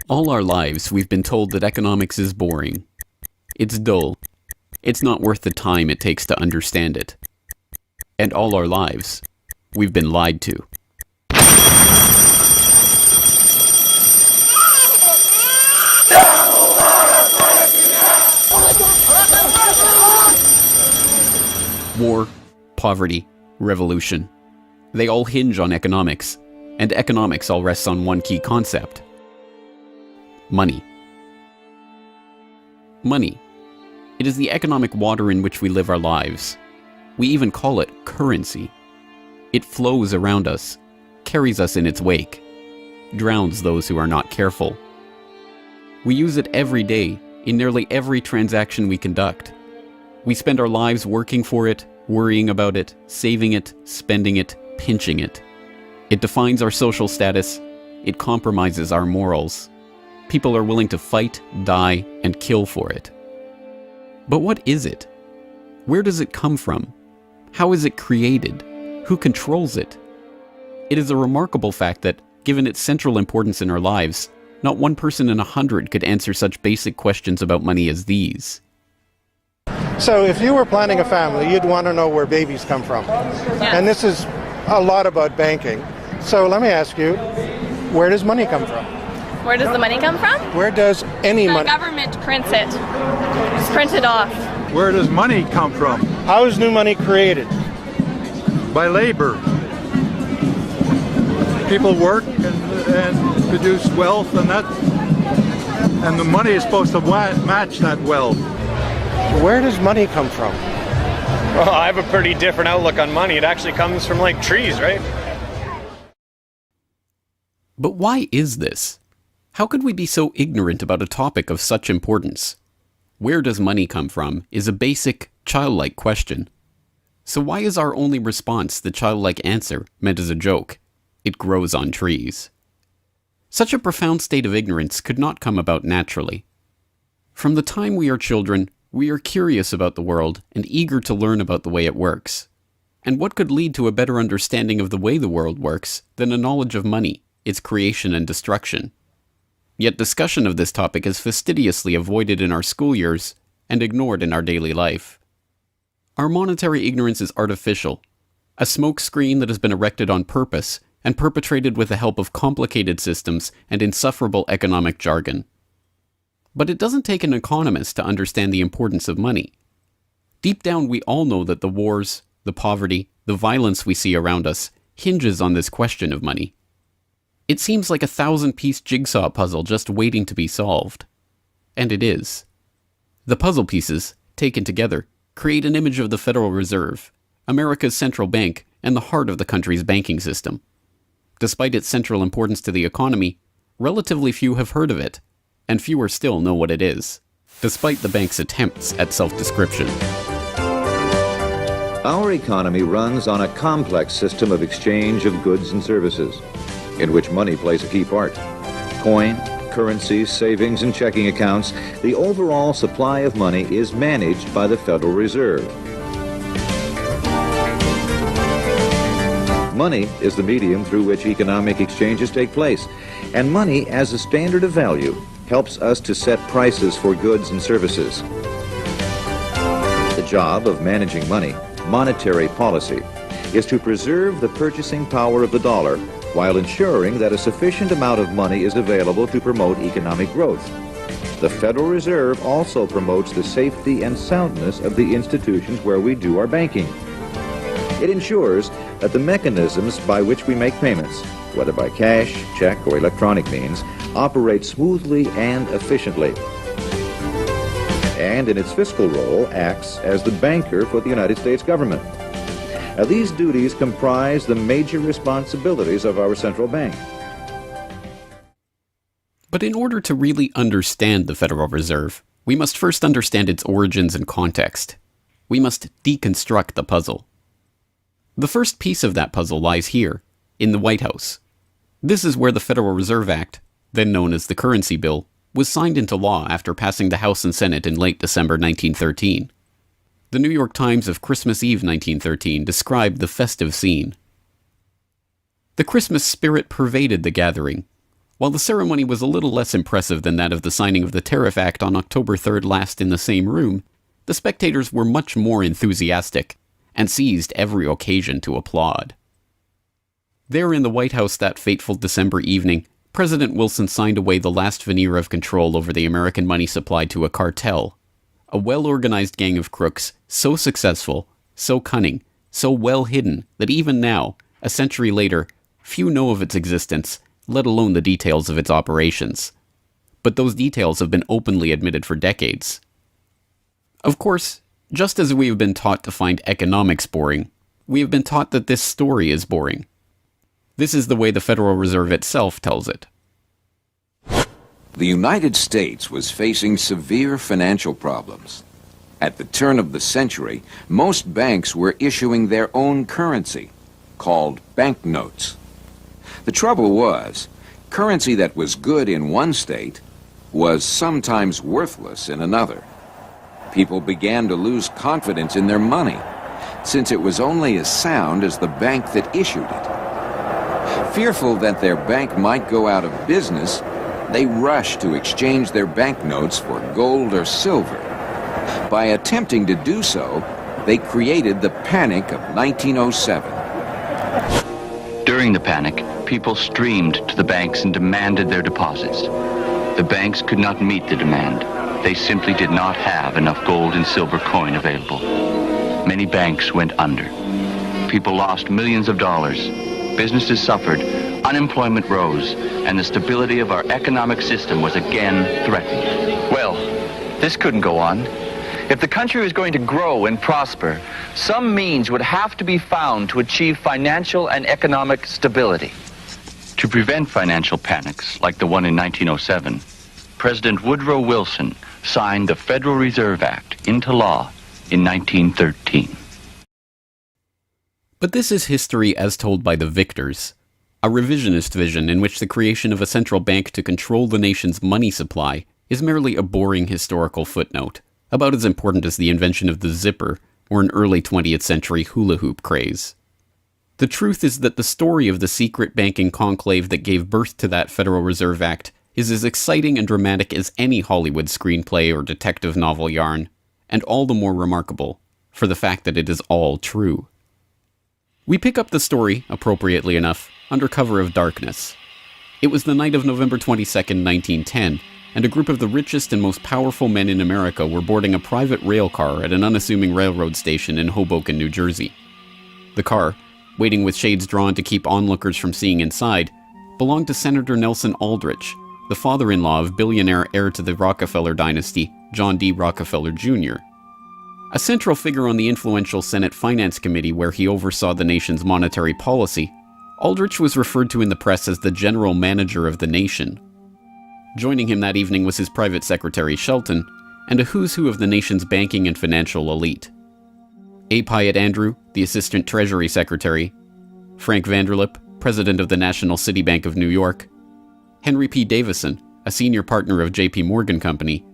All our lives, we've been told that economics is boring. It's dull. It's not worth the time it takes to understand it. And all our lives, we've been lied to. War, poverty, revolution. They all hinge on economics, and economics all rests on one key concept. Money. Money. It is the economic water in which we live our lives. We even call it currency. It flows around us, carries us in its wake, drowns those who are not careful. We use it every day, in nearly every transaction we conduct. We spend our lives working for it, worrying about it, saving it, spending it, pinching it. It defines our social status. It compromises our morals. People are willing to fight, die, and kill for it. But what is it? Where does it come from? How is it created? Who controls it? It is a remarkable fact that, given its central importance in our lives, not one person in 100 could answer such basic questions about money as these. So if you were planning a family, you'd want to know where babies come from. Yeah. And this is a lot about banking. So let me ask you, where does money come from? Where does the money come from? Where does any The money... government prints it. Just print it off. Where does money come from? How is new money created? By labor. People work and produce wealth, and the money is supposed to match that wealth. Where does money come from? Well, I have a pretty different outlook on money. It actually comes from like trees, right? But why is this? How could we be so ignorant about a topic of such importance? Where does money come from is a basic, childlike question. So why is our only response the childlike answer meant as a joke? It grows on trees. Such a profound state of ignorance could not come about naturally. From the time we are children, we are curious about the world and eager to learn about the way it works. And what could lead to a better understanding of the way the world works than a knowledge of money, its creation and destruction? Yet discussion of this topic is fastidiously avoided in our school years and ignored in our daily life. Our monetary ignorance is artificial, a smoke screen that has been erected on purpose and perpetrated with the help of complicated systems and insufferable economic jargon. But it doesn't take an economist to understand the importance of money. Deep down, we all know that the wars, the poverty, the violence we see around us hinges on this question of money. It seems like a 1,000-piece jigsaw puzzle just waiting to be solved. And it is. The puzzle pieces, taken together, create an image of the Federal Reserve, America's central bank and the heart of the country's banking system. Despite its central importance to the economy, relatively few have heard of it, and fewer still know what it is, despite the bank's attempts at self-description. Our economy runs on a complex system of exchange of goods and services, in which money plays a key part. Coin, currencies, savings, and checking accounts, the overall supply of money is managed by the Federal Reserve. Money is the medium through which economic exchanges take place, and money as a standard of value helps us to set prices for goods and services. The job of managing money, monetary policy, is to preserve the purchasing power of the dollar while ensuring that a sufficient amount of money is available to promote economic growth. The Federal Reserve also promotes the safety and soundness of the institutions where we do our banking. It ensures that the mechanisms by which we make payments, whether by cash, check, or electronic means, operate smoothly and efficiently. And in its fiscal role, acts as the banker for the United States government. Now, these duties comprise the major responsibilities of our central bank. But in order to really understand the Federal Reserve, we must first understand its origins and context. We must deconstruct the puzzle. The first piece of that puzzle lies here, in the White House. This is where the Federal Reserve Act, then known as the Currency Bill, was signed into law after passing the House and Senate in late December 1913. The New York Times of Christmas Eve 1913 described the festive scene. The Christmas spirit pervaded the gathering. While the ceremony was a little less impressive than that of the signing of the Tariff Act on October 3rd last in the same room, the spectators were much more enthusiastic and seized every occasion to applaud. There in the White House that fateful December evening, President Wilson signed away the last veneer of control over the American money supply to a cartel, a well-organized gang of crooks so successful, so cunning, so well hidden that even now, a century later, few know of its existence, let alone the details of its operations. But those details have been openly admitted for decades. Of course, just as we have been taught to find economics boring, we have been taught that this story is boring. This is the way the Federal Reserve itself tells it. The United States was facing severe financial problems. At the turn of the century, most banks were issuing their own currency, called banknotes. The trouble was, currency that was good in one state was sometimes worthless in another. People began to lose confidence in their money, since it was only as sound as the bank that issued it. Fearful that their bank might go out of business, they rushed to exchange their banknotes for gold or silver. By attempting to do so, they created the Panic of 1907. During the panic, people streamed to the banks and demanded their deposits. The banks could not meet the demand. They simply did not have enough gold and silver coin available. Many banks went under. People lost millions of dollars. Businesses suffered, unemployment rose, and the stability of our economic system was again threatened. Well, this couldn't go on. If the country was going to grow and prosper, some means would have to be found to achieve financial and economic stability. To prevent financial panics like the one in 1907, President Woodrow Wilson signed the Federal Reserve Act into law in 1913. But this is history as told by the victors, a revisionist vision in which the creation of a central bank to control the nation's money supply is merely a boring historical footnote, about as important as the invention of the zipper or an early 20th century hula hoop craze. The truth is that the story of the secret banking conclave that gave birth to that Federal Reserve Act is as exciting and dramatic as any Hollywood screenplay or detective novel yarn, and all the more remarkable for the fact that it is all true. We pick up the story, appropriately enough, under cover of darkness. It was the night of November 22nd, 1910, and a group of the richest and most powerful men in America were boarding a private rail car at an unassuming railroad station in Hoboken, New Jersey. The car, waiting with shades drawn to keep onlookers from seeing inside, belonged to Senator Nelson Aldrich, the father-in-law of billionaire heir to the Rockefeller dynasty, John D. Rockefeller Jr. A central figure on the influential Senate Finance Committee where he oversaw the nation's monetary policy, Aldrich was referred to in the press as the general manager of the nation. Joining him that evening was his private secretary Shelton, and a who's who of the nation's banking and financial elite. A. Piatt Andrew, the assistant treasury secretary, Frank Vanderlip, president of the National City Bank of New York, Henry P. Davison, a senior partner of J.P. Morgan Company,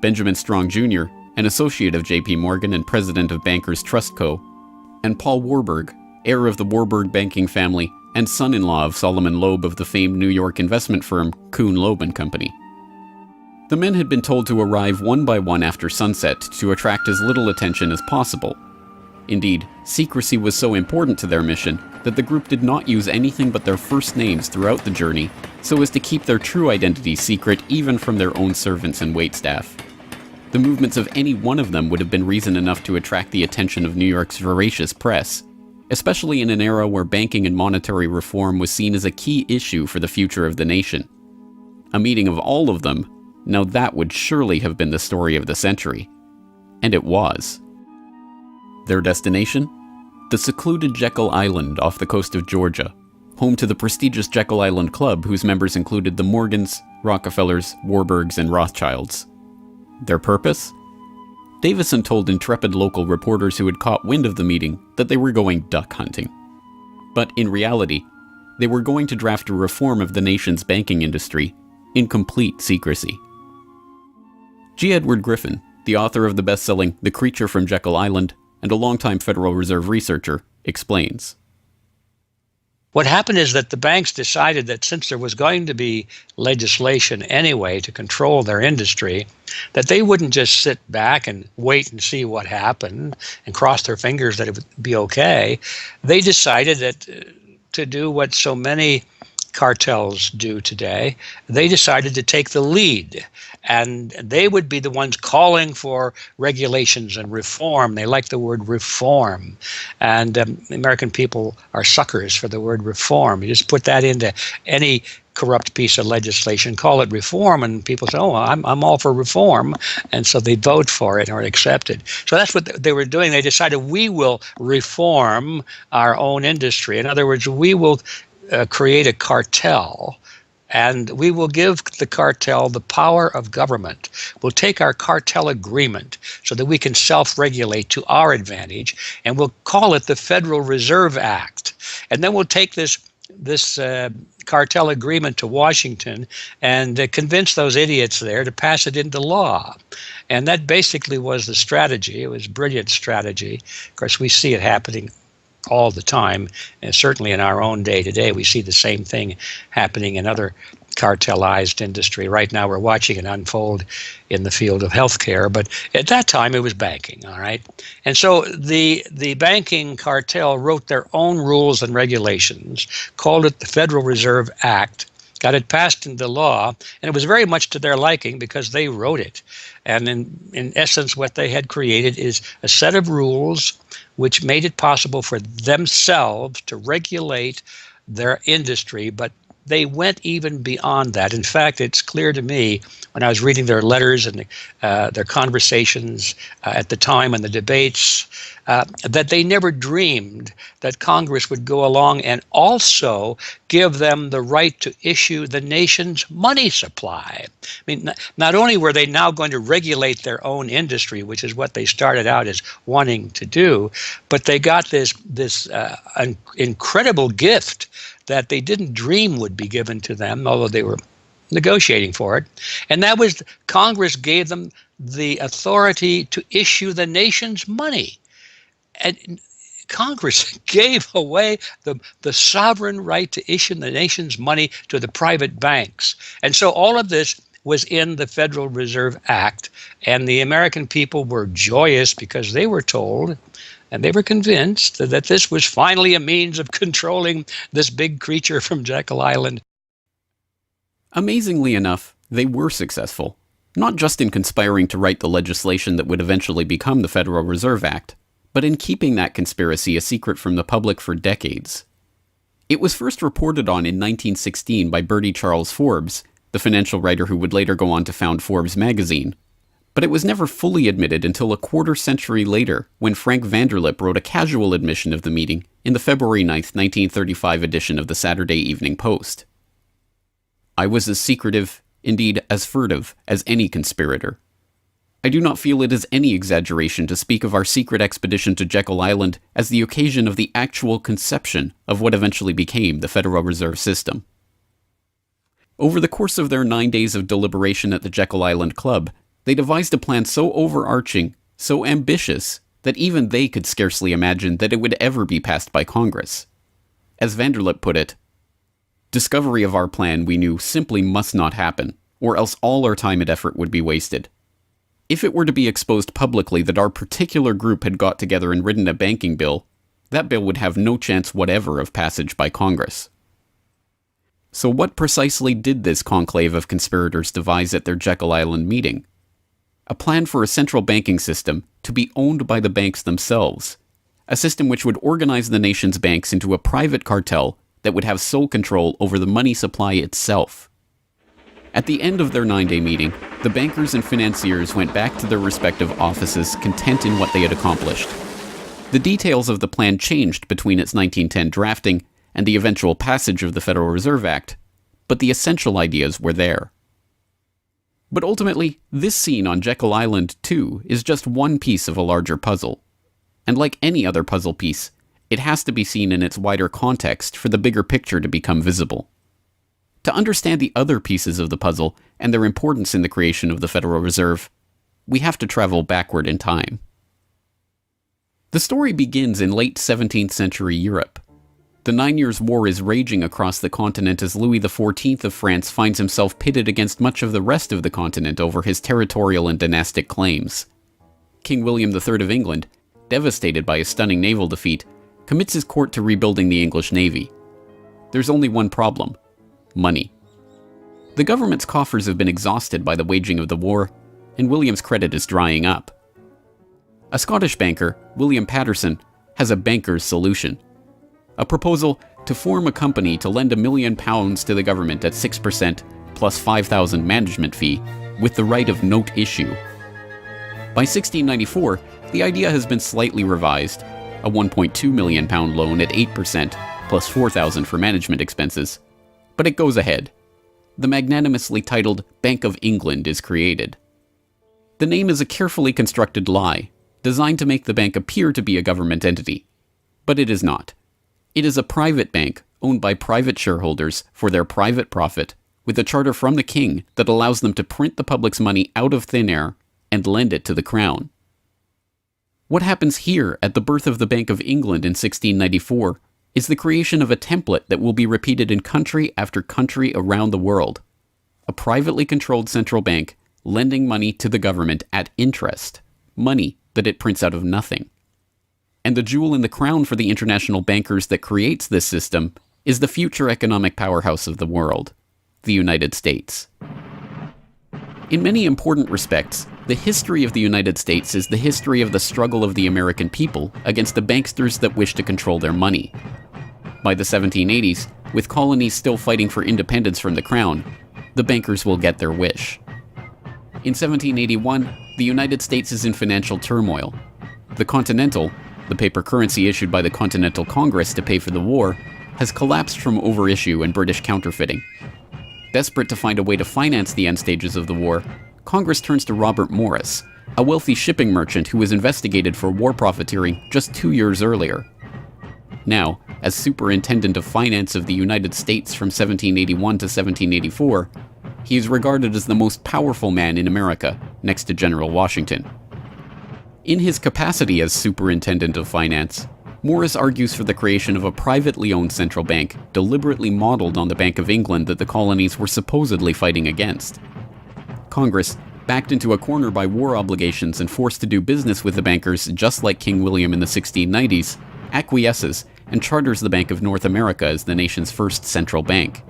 Benjamin Strong Jr., an associate of J.P. Morgan and president of Bankers Trust Co., and Paul Warburg, heir of the Warburg banking family and son-in-law of Solomon Loeb of the famed New York investment firm Kuhn, Loeb and Company. The men had been told to arrive one by one after sunset to attract as little attention as possible. Indeed, secrecy was so important to their mission that the group did not use anything but their first names throughout the journey so as to keep their true identities secret even from their own servants and waitstaff. The movements of any one of them would have been reason enough to attract the attention of New York's voracious press, especially in an era where banking and monetary reform was seen as a key issue for the future of the nation. A meeting of all of them, now that would surely have been the story of the century. And it was. Their destination? The secluded Jekyll Island off the coast of Georgia, home to the prestigious Jekyll Island Club whose members included the Morgans, Rockefellers, Warburgs, and Rothschilds. Their purpose? Davison told intrepid local reporters who had caught wind of the meeting that they were going duck hunting. But in reality, they were going to draft a reform of the nation's banking industry in complete secrecy. G. Edward Griffin, the author of the best-selling The Creature from Jekyll Island and a longtime Federal Reserve researcher, explains. What happened is that the banks decided that since there was going to be legislation anyway to control their industry, that they wouldn't just sit back and wait and see what happened and cross their fingers that it would be okay. They decided that to do what so many cartels do today, they decided to take the lead, and they would be the ones calling for regulations and reform. They like the word reform, and American people are suckers for the word reform. You just put that into any corrupt piece of legislation, call it reform, and people say, oh, I'm all for reform, and so they vote for it or accept it. So that's what they were doing. They decided, we will reform our own industry. In other words, we will create a cartel, and we will give the cartel the power of government. We'll take our cartel agreement so that we can self-regulate to our advantage, and we'll call it the Federal Reserve Act. And then we'll take this cartel agreement to Washington and convince those idiots there to pass it into law. And that basically was the strategy. It was a brilliant strategy. Of course, we see it happening all the time, and certainly in our own day today, we see the same thing happening in other cartelized industry. Right now, we're watching it unfold in the field of healthcare, but at that time, it was banking, all right? And so the banking cartel wrote their own rules and regulations, called it the Federal Reserve Act, got it passed into law, and it was very much to their liking because they wrote it. And in essence, what they had created is a set of rules which made it possible for themselves to regulate their industry, but they went even beyond that. In fact, it's clear to me when I was reading their letters and their conversations at the time and the debates that they never dreamed that Congress would go along and also give them the right to issue the nation's money supply. I mean, not only were they now going to regulate their own industry, which is what they started out as wanting to do, but they got this incredible gift that they didn't dream would be given to them, although they were negotiating for it. And that was Congress gave them the authority to issue the nation's money. And Congress gave away the sovereign right to issue the nation's money to the private banks. And so all of this was in the Federal Reserve Act, and the American people were joyous because they were told and they were convinced that this was finally a means of controlling this big creature from Jekyll Island. Amazingly enough, they were successful, not just in conspiring to write the legislation that would eventually become the Federal Reserve Act, but in keeping that conspiracy a secret from the public for decades. It was first reported on in 1916 by Bertie Charles Forbes, the financial writer who would later go on to found Forbes magazine. But it was never fully admitted until a quarter century later, when Frank Vanderlip wrote a casual admission of the meeting in the February 9th, 1935 edition of the Saturday Evening Post. I was as secretive, indeed as furtive, as any conspirator. I do not feel it is any exaggeration to speak of our secret expedition to Jekyll Island as the occasion of the actual conception of what eventually became the Federal Reserve System. Over the course of their 9 days of deliberation at the Jekyll Island Club, they devised a plan so overarching, so ambitious, that even they could scarcely imagine that it would ever be passed by Congress. As Vanderlip put it, discovery of our plan, we knew, simply must not happen, or else all our time and effort would be wasted. If it were to be exposed publicly that our particular group had got together and written a banking bill, that bill would have no chance whatever of passage by Congress. So what precisely did this conclave of conspirators devise at their Jekyll Island meeting? A plan for a central banking system to be owned by the banks themselves, a system which would organize the nation's banks into a private cartel that would have sole control over the money supply itself. At the end of their 9-day meeting, the bankers and financiers went back to their respective offices content in what they had accomplished. The details of the plan changed between its 1910 drafting and the eventual passage of the Federal Reserve Act, but the essential ideas were there. But ultimately, this scene on Jekyll Island, too, is just one piece of a larger puzzle. And like any other puzzle piece, it has to be seen in its wider context for the bigger picture to become visible. To understand the other pieces of the puzzle and their importance in the creation of the Federal Reserve, we have to travel backward in time. The story begins in late 17th century Europe. The 9 Years' War is raging across the continent as Louis XIV of France finds himself pitted against much of the rest of the continent over his territorial and dynastic claims. King William III of England, devastated by a stunning naval defeat, commits his court to rebuilding the English navy. There's only one problem: money. The government's coffers have been exhausted by the waging of the war, and William's credit is drying up. A Scottish banker, William Patterson, has a banker's solution. A proposal to form a company to lend £1 million to the government at 6% plus £5,000 management fee, with the right of note issue. By 1694, the idea has been slightly revised, a £1.2 million loan at 8% plus £4,000 for management expenses, but it goes ahead. The magnanimously titled Bank of England is created. The name is a carefully constructed lie, designed to make the bank appear to be a government entity. But it is not. It is a private bank owned by private shareholders for their private profit, with a charter from the king that allows them to print the public's money out of thin air and lend it to the crown. What happens here at the birth of the Bank of England in 1694 is the creation of a template that will be repeated in country after country around the world. A privately controlled central bank lending money to the government at interest, money that it prints out of nothing. And the jewel in the crown for the international bankers that creates this system is the future economic powerhouse of the world, the United States. In many important respects, the history of the United States is the history of the struggle of the American people against the banksters that wish to control their money. By the 1780s, with colonies still fighting for independence from the crown, the bankers will get their wish. In 1781, the United States is in financial turmoil. The Continental, the paper currency issued by the Continental Congress to pay for the war, has collapsed from overissue and British counterfeiting. Desperate to find a way to finance the end stages of the war, Congress turns to Robert Morris, a wealthy shipping merchant who was investigated for war profiteering just 2 years earlier. Now, as Superintendent of Finance of the United States from 1781 to 1784, he is regarded as the most powerful man in America, next to General Washington. In his capacity as Superintendent of Finance, Morris argues for the creation of a privately owned central bank deliberately modeled on the Bank of England that the colonies were supposedly fighting against. Congress, backed into a corner by war obligations and forced to do business with the bankers just like King William in the 1690s, acquiesces and charters the Bank of North America as the nation's first central bank.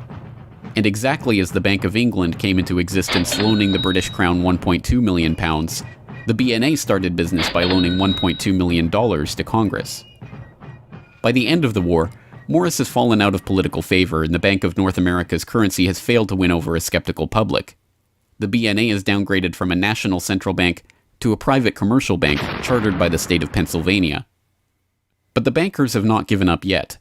And exactly as the Bank of England came into existence loaning the British Crown £1.2 million, the BNA started business by loaning $1.2 million to Congress. By the end of the war, Morris has fallen out of political favor and the Bank of North America's currency has failed to win over a skeptical public. The BNA is downgraded from a national central bank to a private commercial bank chartered by the state of Pennsylvania. But the bankers have not given up yet.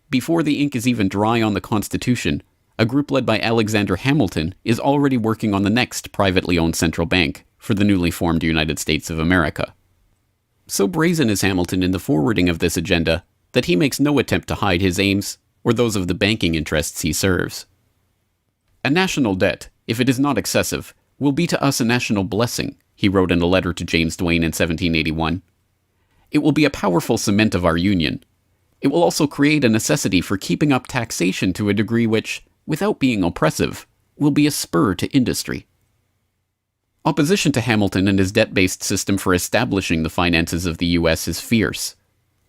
Before the ink is even dry on the Constitution, a group led by Alexander Hamilton is already working on the next privately owned central bank for the newly formed United States of America. So brazen is Hamilton in the forwarding of this agenda that he makes no attempt to hide his aims or those of the banking interests he serves. A national debt, if it is not excessive, will be to us a national blessing, he wrote in a letter to James Duane in 1781. It will be a powerful cement of our union. It will also create a necessity for keeping up taxation to a degree which, without being oppressive, will be a spur to industry. Opposition to Hamilton and his debt-based system for establishing the finances of the U.S. is fierce.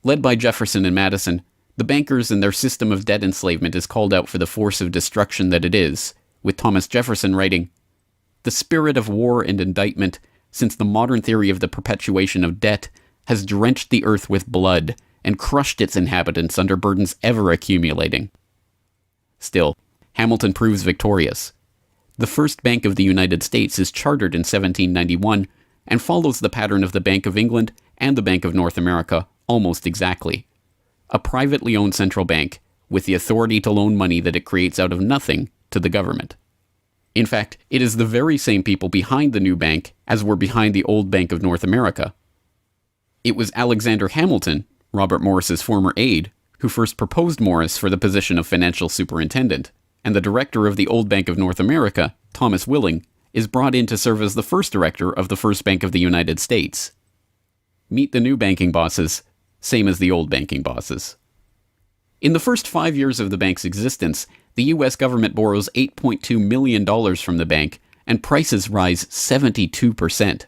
Led by Jefferson and Madison, the bankers and their system of debt enslavement is called out for the force of destruction that it is, with Thomas Jefferson writing, "The spirit of war and indictment, since the modern theory of the perpetuation of debt, has drenched the earth with blood and crushed its inhabitants under burdens ever accumulating." Still, Hamilton proves victorious. The first Bank of the United States is chartered in 1791 and follows the pattern of the Bank of England and the Bank of North America almost exactly. A privately owned central bank with the authority to loan money that it creates out of nothing to the government. In fact, it is the very same people behind the new bank as were behind the old Bank of North America. It was Alexander Hamilton, Robert Morris's former aide, who first proposed Morris for the position of financial superintendent, and the director of the old Bank of North America, Thomas Willing, is brought in to serve as the first director of the first Bank of the United States. Meet the new banking bosses, same as the old banking bosses. In the first 5 years of the bank's existence, the U.S. government borrows $8.2 million from the bank, and prices rise 72%.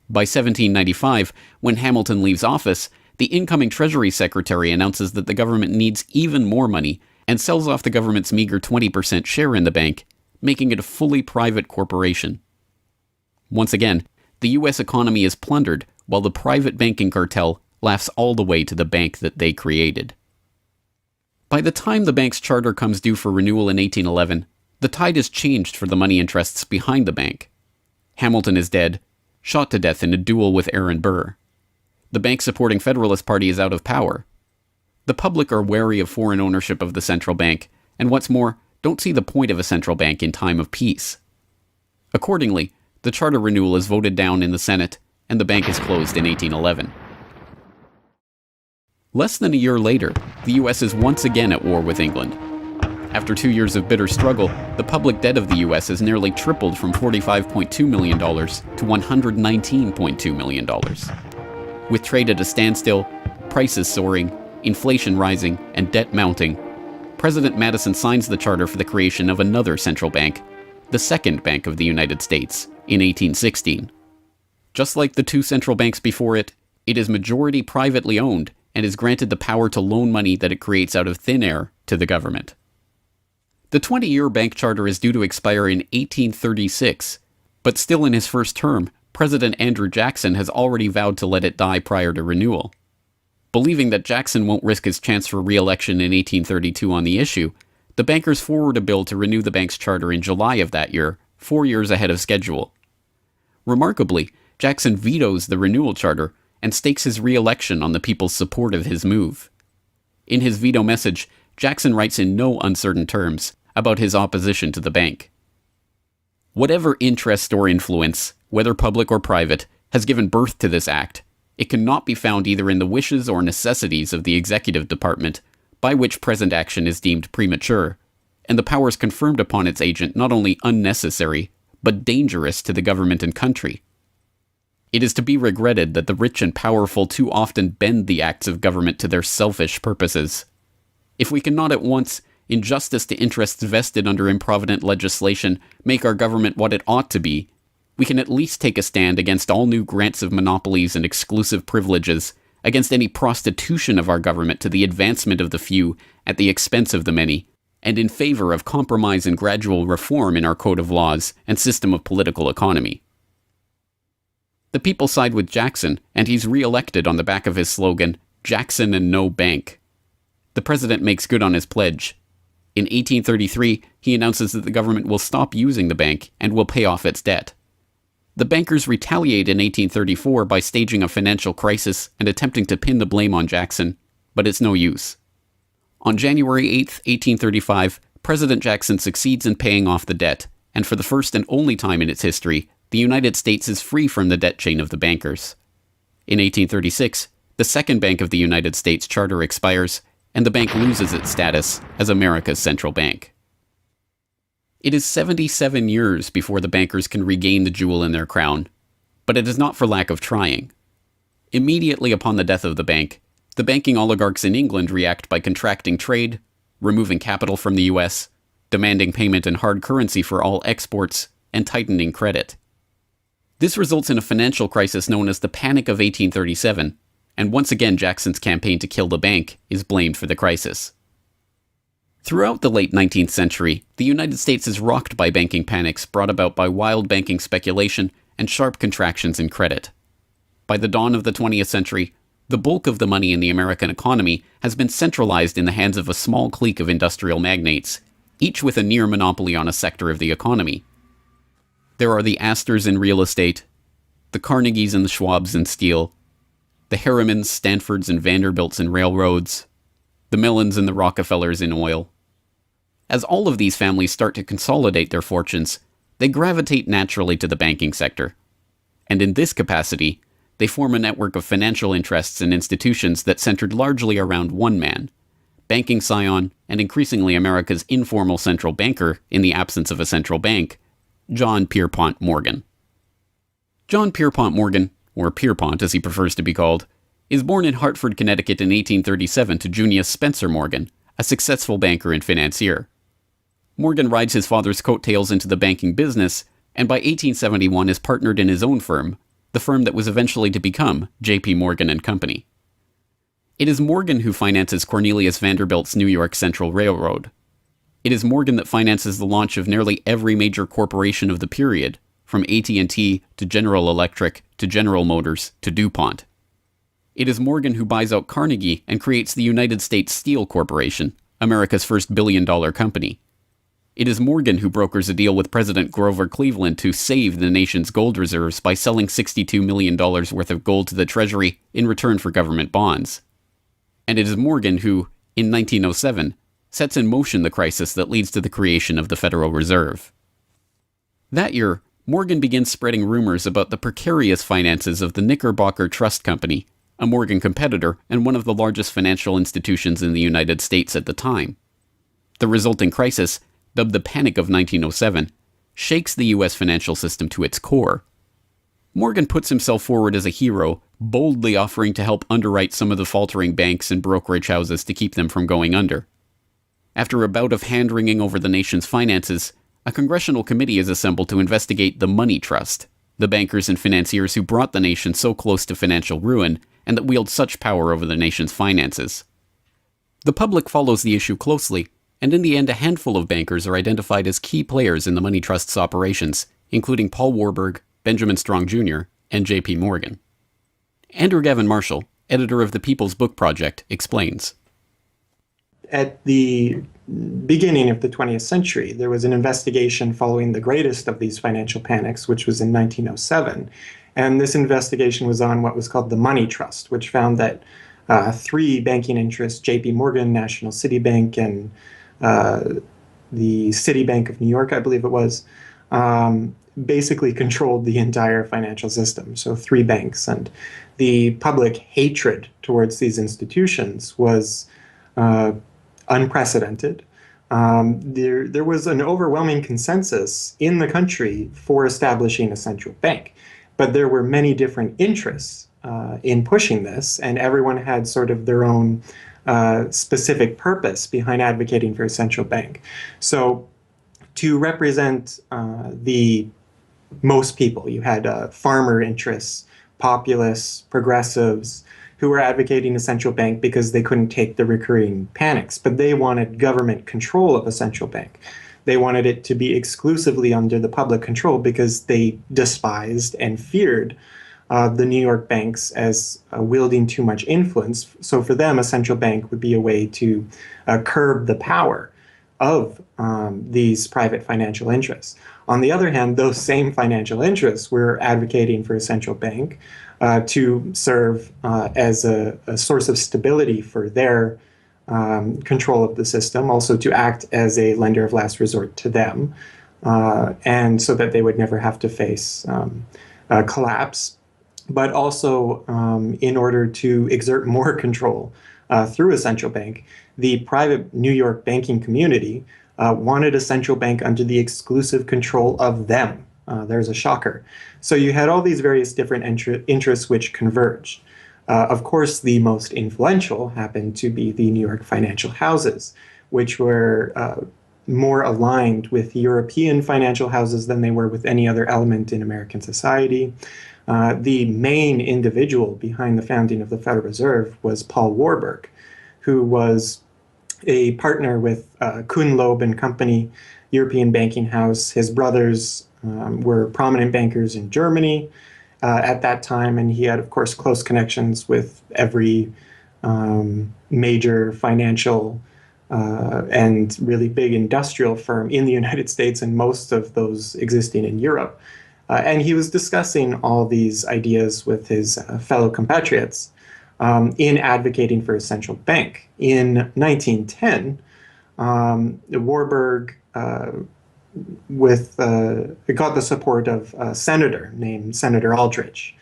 By 1795, when Hamilton leaves office, the incoming Treasury Secretary announces that the government needs even more money and sells off the government's meager 20% share in the bank, making it a fully private corporation. Once again, the U.S. economy is plundered while the private banking cartel laughs all the way to the bank that they created. By the time the bank's charter comes due for renewal in 1811, the tide has changed for the money interests behind the bank. Hamilton is dead, shot to death in a duel with Aaron Burr. The bank-supporting Federalist Party is out of power. The public are wary of foreign ownership of the central bank, and what's more, don't see the point of a central bank in time of peace. Accordingly, the charter renewal is voted down in the Senate, and the bank is closed in 1811. Less than a year later, the U.S. is once again at war with England. After 2 years of bitter struggle, the public debt of the U.S. has nearly tripled from $45.2 million to $119.2 million. With trade at a standstill, prices soaring, inflation rising, and debt mounting, President Madison signs the charter for the creation of another central bank, the Second Bank of the United States, in 1816. Just like the two central banks before it, it is majority privately owned and is granted the power to loan money that it creates out of thin air to the government. The 20-year bank charter is due to expire in 1836, but still in his first term, President Andrew Jackson has already vowed to let it die prior to renewal. Believing that Jackson won't risk his chance for re-election in 1832 on the issue, the bankers forward a bill to renew the bank's charter in July of that year, 4 years ahead of schedule. Remarkably, Jackson vetoes the renewal charter and stakes his re-election on the people's support of his move. In his veto message, Jackson writes in no uncertain terms about his opposition to the bank. Whatever interest or influence, whether public or private, has given birth to this act, it cannot be found either in the wishes or necessities of the executive department, by which present action is deemed premature, and the powers conferred upon its agent not only unnecessary, but dangerous to the government and country. It is to be regretted that the rich and powerful too often bend the acts of government to their selfish purposes. If we cannot at once, in justice to interests vested under improvident legislation, make our government what it ought to be, we can at least take a stand against all new grants of monopolies and exclusive privileges, against any prostitution of our government to the advancement of the few at the expense of the many, and in favor of compromise and gradual reform in our code of laws and system of political economy. The people side with Jackson, and he's re-elected on the back of his slogan, "Jackson and no bank." The president makes good on his pledge. In 1833, he announces that the government will stop using the bank and will pay off its debt. The bankers retaliate in 1834 by staging a financial crisis and attempting to pin the blame on Jackson, but it's no use. On January 8, 1835, President Jackson succeeds in paying off the debt, and for the first and only time in its history, the United States is free from the debt chain of the bankers. In 1836, the Second Bank of the United States charter expires, and the bank loses its status as America's central bank. It is 77 years before the bankers can regain the jewel in their crown, but it is not for lack of trying. Immediately upon the death of the bank, the banking oligarchs in England react by contracting trade, removing capital from the US, demanding payment in hard currency for all exports, and tightening credit. This results in a financial crisis known as the Panic of 1837, and once again Jackson's campaign to kill the bank is blamed for the crisis. Throughout the late 19th century, the United States is rocked by banking panics brought about by wild banking speculation and sharp contractions in credit. By the dawn of the 20th century, the bulk of the money in the American economy has been centralized in the hands of a small clique of industrial magnates, each with a near monopoly on a sector of the economy. There are the Astors in real estate, the Carnegies and the Schwabs in steel, the Harrimans, Stanfords, and Vanderbilts in railroads, the Mellons and the Rockefellers in oil. As all of these families start to consolidate their fortunes, they gravitate naturally to the banking sector. And in this capacity, they form a network of financial interests and institutions that centered largely around one man, banking scion and increasingly America's informal central banker in the absence of a central bank, John Pierpont Morgan. John Pierpont Morgan, or Pierpont as he prefers to be called, is born in Hartford, Connecticut in 1837 to Junius Spencer Morgan, a successful banker and financier. Morgan rides his father's coattails into the banking business, and by 1871 is partnered in his own firm, the firm that was eventually to become J.P. Morgan and Company. It is Morgan who finances Cornelius Vanderbilt's New York Central Railroad. It is Morgan that finances the launch of nearly every major corporation of the period, from AT&T to General Electric to General Motors to DuPont. It is Morgan who buys out Carnegie and creates the United States Steel Corporation, America's first billion-dollar company. It is Morgan who brokers a deal with President Grover Cleveland to save the nation's gold reserves by selling $62 million worth of gold to the Treasury in return for government bonds. And it is Morgan who, in 1907, sets in motion the crisis that leads to the creation of the Federal Reserve. That year, Morgan begins spreading rumors about the precarious finances of the Knickerbocker Trust Company, a Morgan competitor and one of the largest financial institutions in the United States at the time. The resulting crisis, dubbed the Panic of 1907, shakes the U.S. financial system to its core. Morgan puts himself forward as a hero, boldly offering to help underwrite some of the faltering banks and brokerage houses to keep them from going under. After a bout of hand-wringing over the nation's finances, a congressional committee is assembled to investigate the Money Trust, the bankers and financiers who brought the nation so close to financial ruin and that wield such power over the nation's finances. The public follows the issue closely, and in the end a handful of bankers are identified as key players in the Money Trust's operations, including Paul Warburg, Benjamin Strong Jr., and J.P. Morgan. Andrew Gavin Marshall, editor of the People's Book Project, explains. At the beginning of the 20th century, there was an investigation following the greatest of these financial panics, which was in 1907. And this investigation was on what was called the Money Trust, which found that three banking interests, J.P. Morgan, National City Bank, and the Citibank of New York, I believe it was, basically controlled the entire financial system. So three banks. And the public hatred towards these institutions was unprecedented. There was an overwhelming consensus in the country for establishing a central bank, but there were many different interests in pushing this, and everyone had sort of their own specific purpose behind advocating for a central bank. So to represent the most people, you had farmer interests, populists, progressives, who were advocating a central bank because they couldn't take the recurring panics, but they wanted government control of a central bank. They wanted it to be exclusively under the public control because they despised and feared the New York banks as wielding too much influence. So for them, a central bank would be a way to curb the power of these private financial interests. On the other hand, those same financial interests were advocating for a central bank to serve as a source of stability for their control of the system, also to act as a lender of last resort to them, and so that they would never have to face collapse, but also in order to exert more control through a central bank. The private New York banking community wanted a central bank under the exclusive control of them. There's a shocker. So you had all these various different interests which converged. Of course, the most influential happened to be the New York financial houses, which were more aligned with European financial houses than they were with any other element in American society. The main individual behind the founding of the Federal Reserve was Paul Warburg, who was a partner with Kuhn, Loeb and Company, European banking house. His brothers were prominent bankers in Germany at that time, and he had, of course, close connections with every major financial and really big industrial firm in the United States, and most of those existing in Europe. And he was discussing all these ideas with his fellow compatriots in advocating for a central bank. In 1910, Warburg got the support of a senator named Senator Aldrich,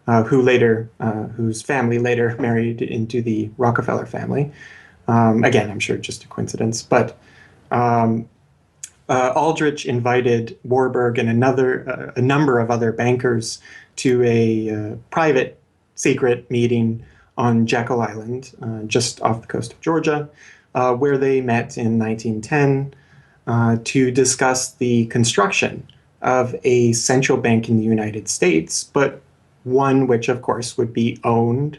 whose family later married into the Rockefeller family. Again, I'm sure just a coincidence, but Aldrich invited Warburg and a number of other bankers to a private secret meeting on Jekyll Island, just off the coast of Georgia, where they met in 1910 to discuss the construction of a central bank in the United States, but one which, of course, would be owned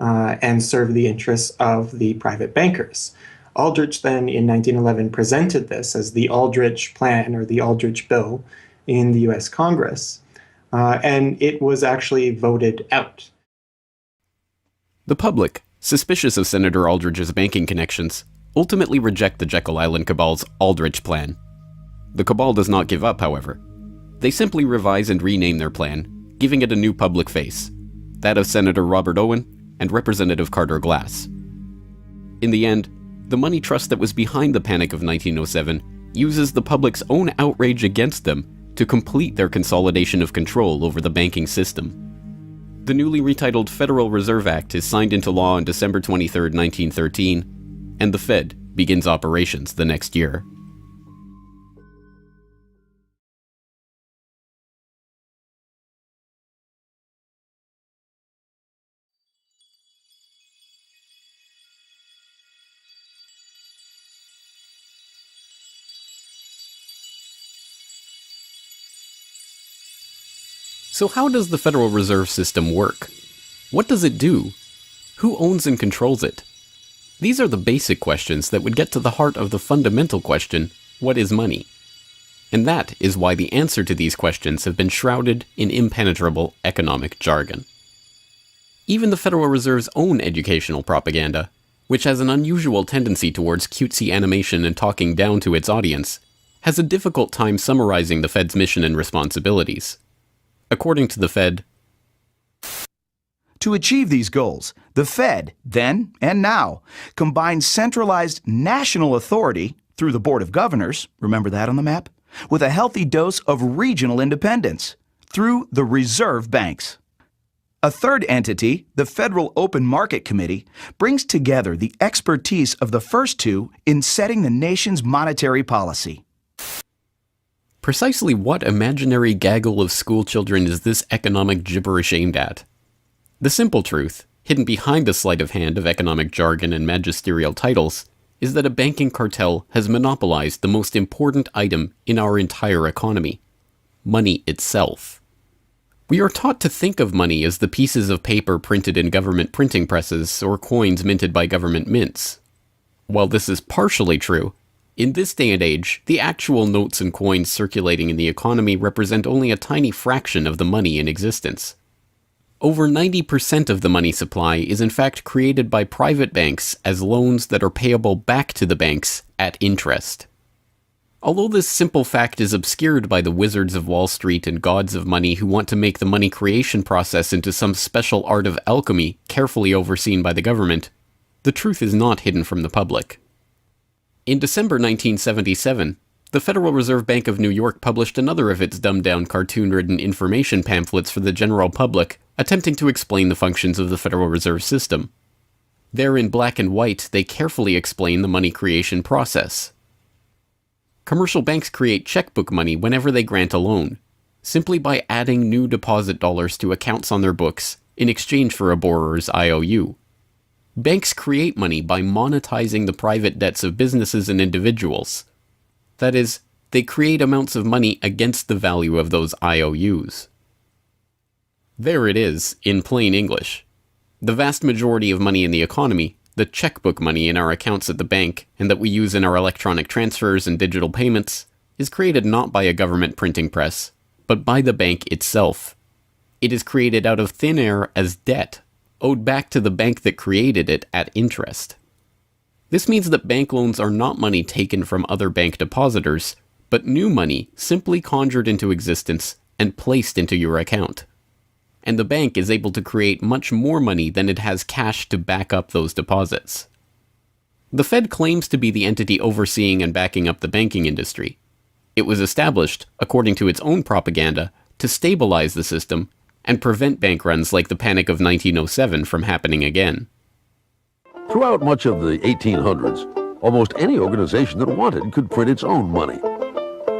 and serve the interests of the private bankers. Aldrich then, in 1911, presented this as the Aldrich Plan or the Aldrich Bill in the US Congress, and it was actually voted out. The public, suspicious of Senator Aldrich's banking connections, ultimately reject the Jekyll Island Cabal's Aldrich Plan. The cabal does not give up, however. They simply revise and rename their plan, giving it a new public face, that of Senator Robert Owen and Representative Carter Glass. In the end, the money trust that was behind the Panic of 1907 uses the public's own outrage against them to complete their consolidation of control over the banking system. The newly retitled Federal Reserve Act is signed into law on December 23, 1913, and the Fed begins operations the next year. So how does the Federal Reserve System work? What does it do? Who owns and controls it? These are the basic questions that would get to the heart of the fundamental question, what is money? And that is why the answer to these questions have been shrouded in impenetrable economic jargon. Even the Federal Reserve's own educational propaganda, which has an unusual tendency towards cutesy animation and talking down to its audience, has a difficult time summarizing the Fed's mission and responsibilities. According to the Fed, to achieve these goals, the Fed, then and now, combines centralized national authority through the Board of Governors, remember that on the map, with a healthy dose of regional independence through the reserve banks. A third entity, the Federal Open Market Committee, brings together the expertise of the first two in setting the nation's monetary policy. Precisely what imaginary gaggle of schoolchildren is this economic gibberish aimed at? The simple truth, hidden behind the sleight of hand of economic jargon and magisterial titles, is that a banking cartel has monopolized the most important item in our entire economy: money itself. We are taught to think of money as the pieces of paper printed in government printing presses or coins minted by government mints. While this is partially true, in this day and age, the actual notes and coins circulating in the economy represent only a tiny fraction of the money in existence. Over 90% of the money supply is in fact created by private banks as loans that are payable back to the banks at interest. Although this simple fact is obscured by the wizards of Wall Street and gods of money who want to make the money creation process into some special art of alchemy carefully overseen by the government, the truth is not hidden from the public. In December 1977, the Federal Reserve Bank of New York published another of its dumbed-down cartoon-ridden information pamphlets for the general public, attempting to explain the functions of the Federal Reserve System. There in black and white, they carefully explain the money creation process. Commercial banks create checkbook money whenever they grant a loan, simply by adding new deposit dollars to accounts on their books in exchange for a borrower's IOU. Banks create money by monetizing the private debts of businesses and individuals. That is, they create amounts of money against the value of those IOUs. There it is, in plain English. The vast majority of money in the economy, the checkbook money in our accounts at the bank and that we use in our electronic transfers and digital payments, is created not by a government printing press, but by the bank itself. It is created out of thin air as debt, owed back to the bank that created it at interest. This means that bank loans are not money taken from other bank depositors, but new money simply conjured into existence and placed into your account. And the bank is able to create much more money than it has cash to back up those deposits. The Fed claims to be the entity overseeing and backing up the banking industry. It was established, according to its own propaganda, to stabilize the system and prevent bank runs like the Panic of 1907 from happening again. Throughout much of the 1800s, almost any organization that wanted could print its own money.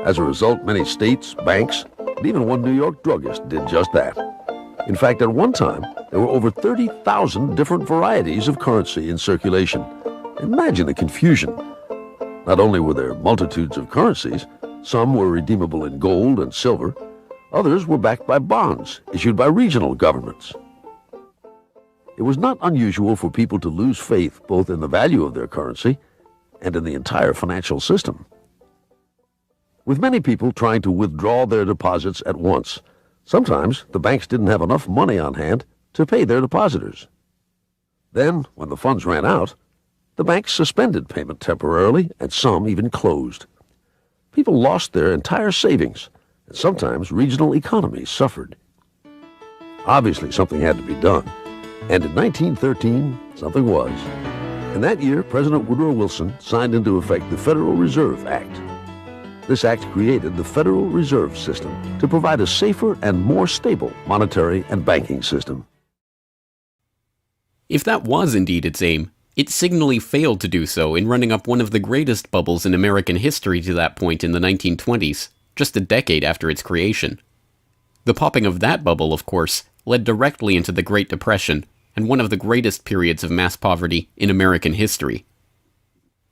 As a result, many states, banks, and even one New York druggist did just that. In fact, at one time, There were over 30,000 different varieties of currency in circulation. Imagine the confusion. Not only were there multitudes of currencies, some were redeemable in gold and silver, others were backed by bonds issued by regional governments. It was not unusual for people to lose faith both in the value of their currency and in the entire financial system. With many people trying to withdraw their deposits at once, sometimes the banks didn't have enough money on hand to pay their depositors. Then, when the funds ran out, the banks suspended payment temporarily, and some even closed. People lost their entire savings, and sometimes regional economies suffered. Obviously, something had to be done, and in 1913, something was. In that year, President Woodrow Wilson signed into effect the Federal Reserve Act. This act created the Federal Reserve System to provide a safer and more stable monetary and banking system. If that was indeed its aim, it signally failed to do so in running up one of the greatest bubbles in American history to that point in the 1920s, just a decade after its creation. The popping of that bubble, of course, led directly into the Great Depression and one of the greatest periods of mass poverty in American history.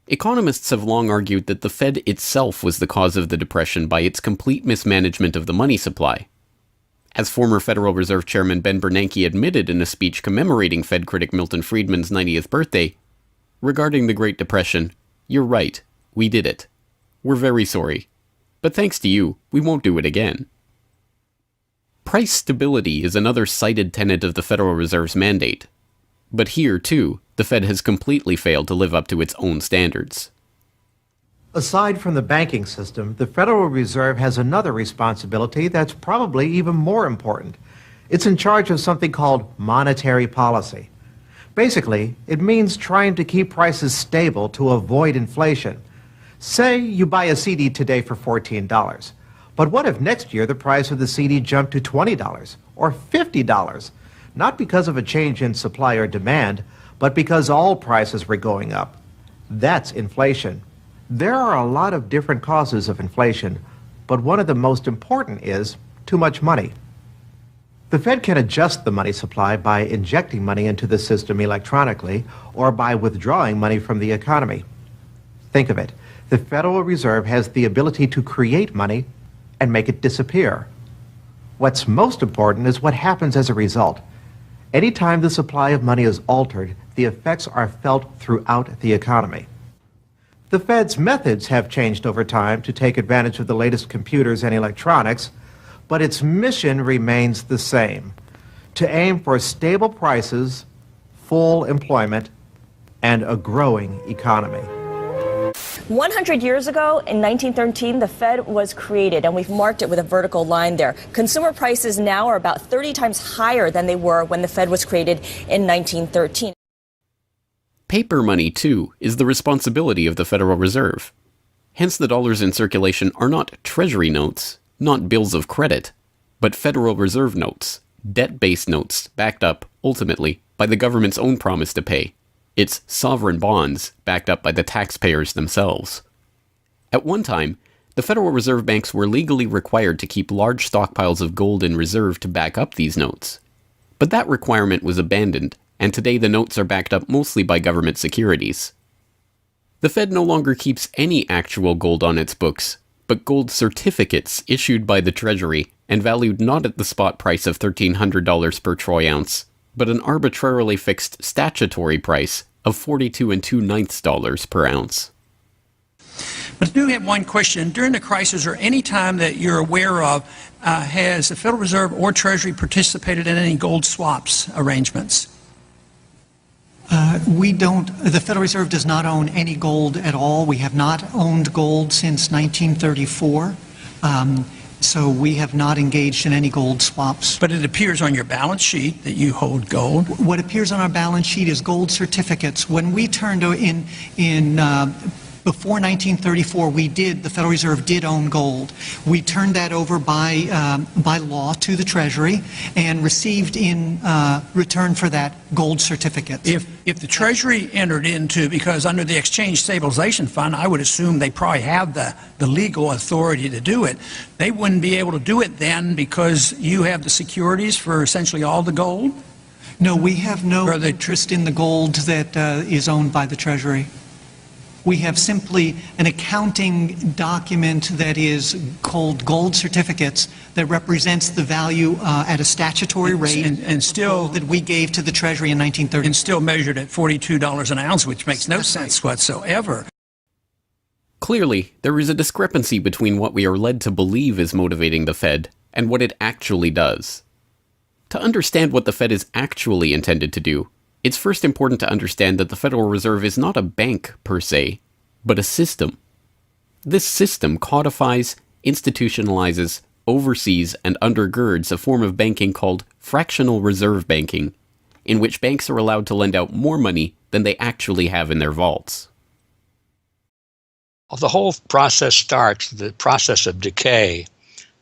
Economists have long argued that the Fed itself was the cause of the Depression by its complete mismanagement of the money supply. As former Federal Reserve Chairman Ben Bernanke admitted in a speech commemorating Fed critic Milton Friedman's 90th birthday, regarding the Great Depression, "You're right, we did it. We're very sorry. But thanks to you, we won't do it again." Price stability is another cited tenet of the Federal Reserve's mandate. But here, too, the Fed has completely failed to live up to its own standards. Aside from the banking system, the Federal Reserve has another responsibility that's probably even more important. It's in charge of something called monetary policy. Basically, it means trying to keep prices stable to avoid inflation. Say you buy a CD today for $14. But what if next year the price of the CD jumped to $20 or $50? Not because of a change in supply or demand, but because all prices were going up. That's inflation. There are a lot of different causes of inflation, but one of the most important is too much money. The Fed can adjust the money supply by injecting money into the system electronically or by withdrawing money from the economy. Think of it. The Federal Reserve has the ability to create money and make it disappear. What's most important is what happens as a result. Anytime the supply of money is altered, the effects are felt throughout the economy. The Fed's methods have changed over time to take advantage of the latest computers and electronics, but its mission remains the same: to aim for stable prices, full employment, and a growing economy. 100 years ago, in 1913, the Fed was created, and we've marked it with a vertical line there. Consumer prices now are about 30 times higher than they were when the Fed was created in 1913. Paper money, too, is the responsibility of the Federal Reserve. Hence, the dollars in circulation are not Treasury notes, not bills of credit, but Federal Reserve notes, debt-based notes backed up, ultimately, by the government's own promise to pay. It's sovereign bonds backed up by the taxpayers themselves. At one time, the Federal Reserve banks were legally required to keep large stockpiles of gold in reserve to back up these notes. But that requirement was abandoned, and today the notes are backed up mostly by government securities. The Fed no longer keeps any actual gold on its books, but gold certificates issued by the Treasury and valued not at the spot price of $1,300 per troy ounce, but an arbitrarily fixed statutory price of $42 2/9 per ounce. But I do have one question. During the crisis or any time that you're aware of, has the Federal Reserve or Treasury participated in any gold swaps arrangements? The Federal Reserve does not own any gold at all. We have not owned gold since 1934. So we have not engaged in any gold swaps. But it appears on your balance sheet that you hold gold. What appears on our balance sheet is gold certificates. When we turned before 1934, the Federal Reserve did own gold. We turned that over by law to the Treasury and received in return for that gold certificates. If the Treasury entered into, because under the Exchange Stabilization Fund, I would assume they probably have the legal authority to do it. They wouldn't be able to do it then because you have the securities for essentially all the gold? No, we have no interest in the gold that is owned by the Treasury. We have simply an accounting document that is called gold certificates that represents the value at a statutory rate and still that we gave to the Treasury in 1930. And still measured at $42 an ounce, which makes no sense whatsoever. Clearly, there is a discrepancy between what we are led to believe is motivating the Fed and what it actually does. To understand what the Fed is actually intended to do, it's first important to understand that the Federal Reserve is not a bank per se, but a system. This system codifies, institutionalizes, oversees, and undergirds a form of banking called fractional reserve banking, in which banks are allowed to lend out more money than they actually have in their vaults. The whole process starts, the process of decay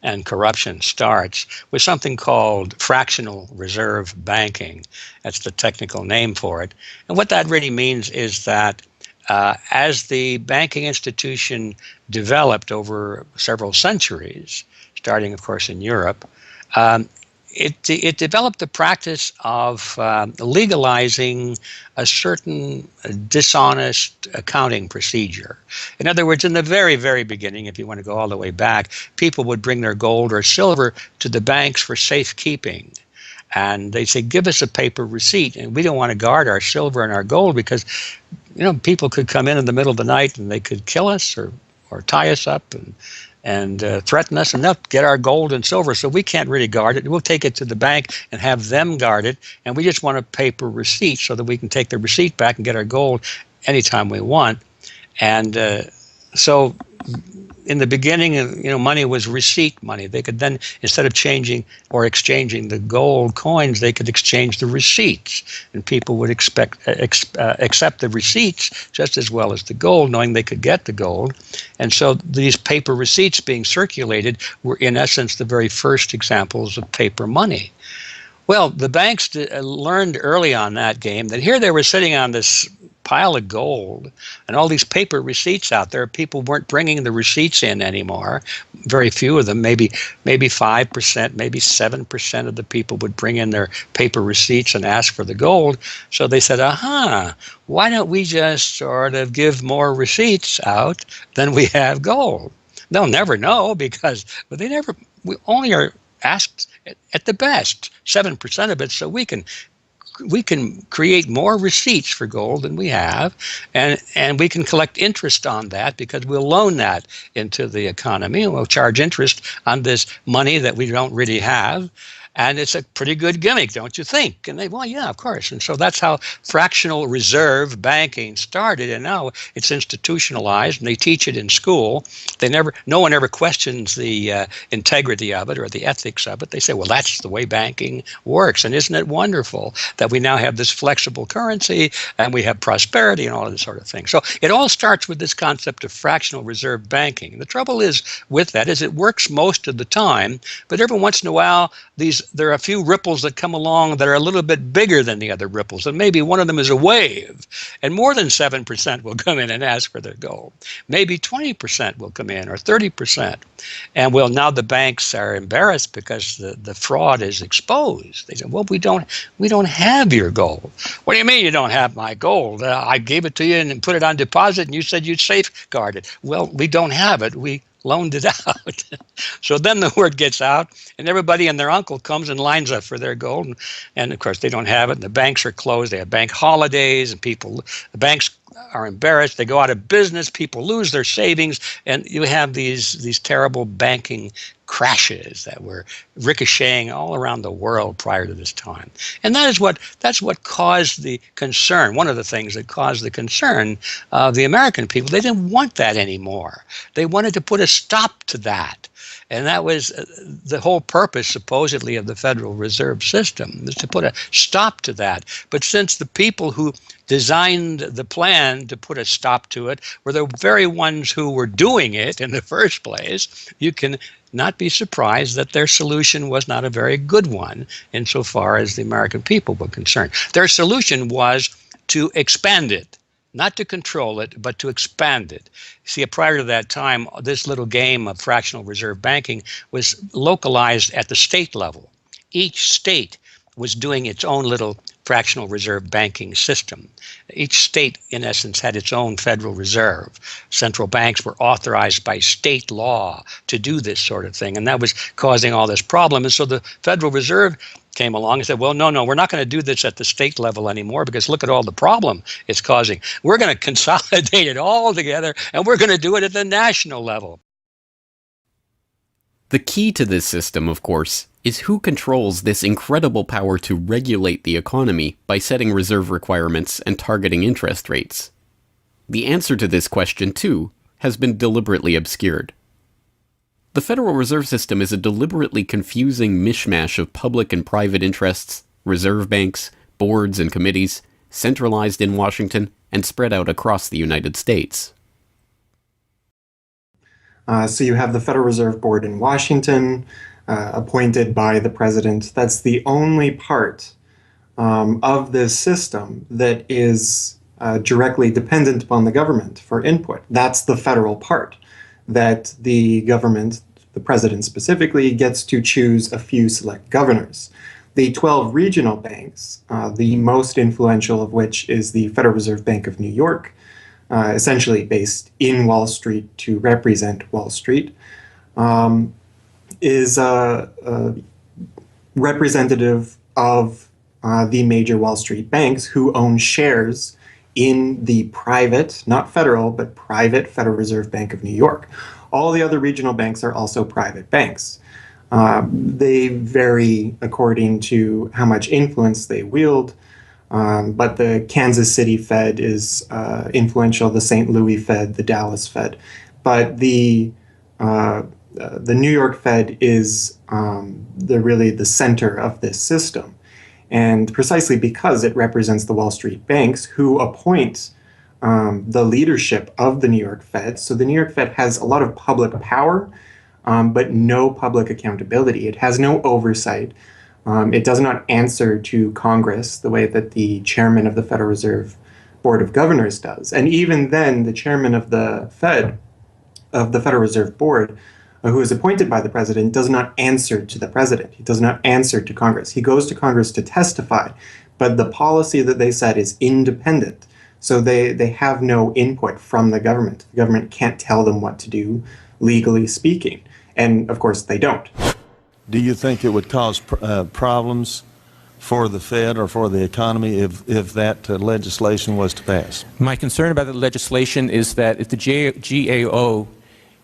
and corruption starts with something called fractional reserve banking. That's the technical name for it. And what that really means is that as the banking institution developed over several centuries, starting, of course, in Europe, it developed the practice of legalizing a certain dishonest accounting procedure. In other words, in the very, very beginning, if you want to go all the way back, people would bring their gold or silver to the banks for safekeeping. And they say, give us a paper receipt. And we don't want to guard our silver and our gold because, people could come in the middle of the night and they could kill us or tie us up and threaten us, and they'll get our gold and silver, so we can't really guard it. We'll take it to the bank and have them guard it, and we just want a paper receipt so that we can take the receipt back and get our gold anytime we want. And so in the beginning, money was receipt money. They could then, instead of changing or exchanging the gold coins, they could exchange the receipts, and people would accept the receipts just as well as the gold, knowing they could get the gold. And so these paper receipts being circulated were, in essence, the very first examples of paper money. Well, the banks learned early on that game that here they were sitting on this pile of gold and all these paper receipts out there. People weren't bringing the receipts in anymore. Very few of them, maybe 5%, maybe 7% of the people would bring in their paper receipts and ask for the gold. So they said, why don't we just sort of give more receipts out than we have gold? They'll never know because we only are asked at the best 7% of it, so we can create more receipts for gold than we have, and we can collect interest on that because we'll loan that into the economy and we'll charge interest on this money that we don't really have. And it's a pretty good gimmick, don't you think? And well, yeah, of course. And so that's how fractional reserve banking started. And now it's institutionalized, and they teach it in school. No one ever questions the integrity of it or the ethics of it. They say, well, that's the way banking works. And isn't it wonderful that we now have this flexible currency and we have prosperity and all of this sort of thing? So it all starts with this concept of fractional reserve banking. And the trouble is with that is it works most of the time, but every once in a while, there are a few ripples that come along that are a little bit bigger than the other ripples, and maybe one of them is a wave, and more than 7% will come in and ask for their gold. Maybe 20% will come in, or 30%. And well, now the banks are embarrassed because the fraud is exposed. They say, well, we don't have your gold. What do you mean you don't have my gold? I gave it to you and put it on deposit, and you said you'd safeguard it. Well, we don't have it. We loaned it out. So then the word gets out, and everybody and their uncle comes and lines up for their gold. And of course, they don't have it, and the banks are closed. They have bank holidays, and the banks are embarrassed. They go out of business. People lose their savings, and you have these terrible banking crashes that were ricocheting all around the world prior to this time. And that's what caused the concern. One of the things that caused the concern of the American people, they didn't want that anymore. They wanted to put a stop to that. And that was the whole purpose, supposedly, of the Federal Reserve System, was to put a stop to that. But since the people who designed the plan to put a stop to it were the very ones who were doing it in the first place, you can not be surprised that their solution was not a very good one insofar as the American people were concerned. Their solution was to expand it. Not to control it, but to expand it. See, prior to that time, this little game of fractional reserve banking was localized at the state level. Each state was doing its own little fractional reserve banking system. Each state, in essence, had its own Federal Reserve. Central banks were authorized by state law to do this sort of thing, and that was causing all this problem. And so the Federal Reserve came along and said, well, no, we're not going to do this at the state level anymore because look at all the problem it's causing. We're going to consolidate it all together, and we're going to do it at the national level. The key to this system, of course, is who controls this incredible power to regulate the economy by setting reserve requirements and targeting interest rates. The answer to this question, too, has been deliberately obscured. The Federal Reserve System is a deliberately confusing mishmash of public and private interests, reserve banks, boards and committees, centralized in Washington and spread out across the United States. So you have the Federal Reserve Board in Washington, appointed by the president. That's the only part of this system that is directly dependent upon the government for input. That's the federal part, that the government, the president specifically, gets to choose a few select governors. The 12 regional banks, the most influential of which is the Federal Reserve Bank of New York, essentially based in Wall Street to represent Wall Street, is representative of the major Wall Street banks who own shares in the private, not federal, but private Federal Reserve Bank of New York. All the other regional banks are also private banks. They vary according to how much influence they wield. But the Kansas City Fed is influential, the St. Louis Fed, the Dallas Fed. But the New York Fed is really the center of this system. And precisely because it represents the Wall Street banks who appoint the leadership of the New York Fed. So the New York Fed has a lot of public power, but no public accountability. It has no oversight. It does not answer to Congress the way that the chairman of the Federal Reserve Board of Governors does. And even then, the chairman of the Federal Reserve Board, who is appointed by the president, does not answer to the president. He does not answer to Congress. He goes to Congress to testify, but the policy that they set is independent. So they have no input from the government. The government can't tell them what to do, legally speaking. And of course, they don't. Do you think it would cause problems for the Fed or for the economy if that legislation was to pass? My concern about the legislation is that if the GAO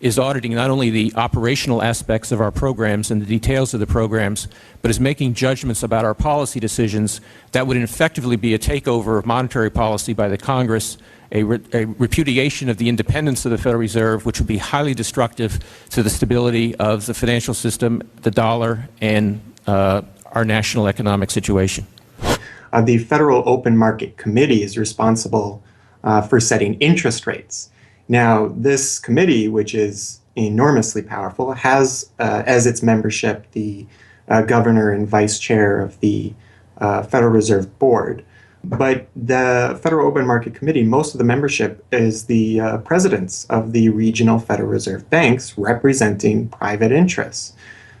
is auditing not only the operational aspects of our programs and the details of the programs, but is making judgments about our policy decisions, that would effectively be a takeover of monetary policy by the Congress, a repudiation of the independence of the Federal Reserve, which would be highly destructive to the stability of the financial system, the dollar, and our national economic situation. The Federal Open Market Committee is responsible for setting interest rates. Now, this committee, which is enormously powerful, has as its membership the governor and vice chair of the Federal Reserve Board. But the Federal Open Market Committee, most of the membership is the presidents of the regional Federal Reserve banks representing private interests.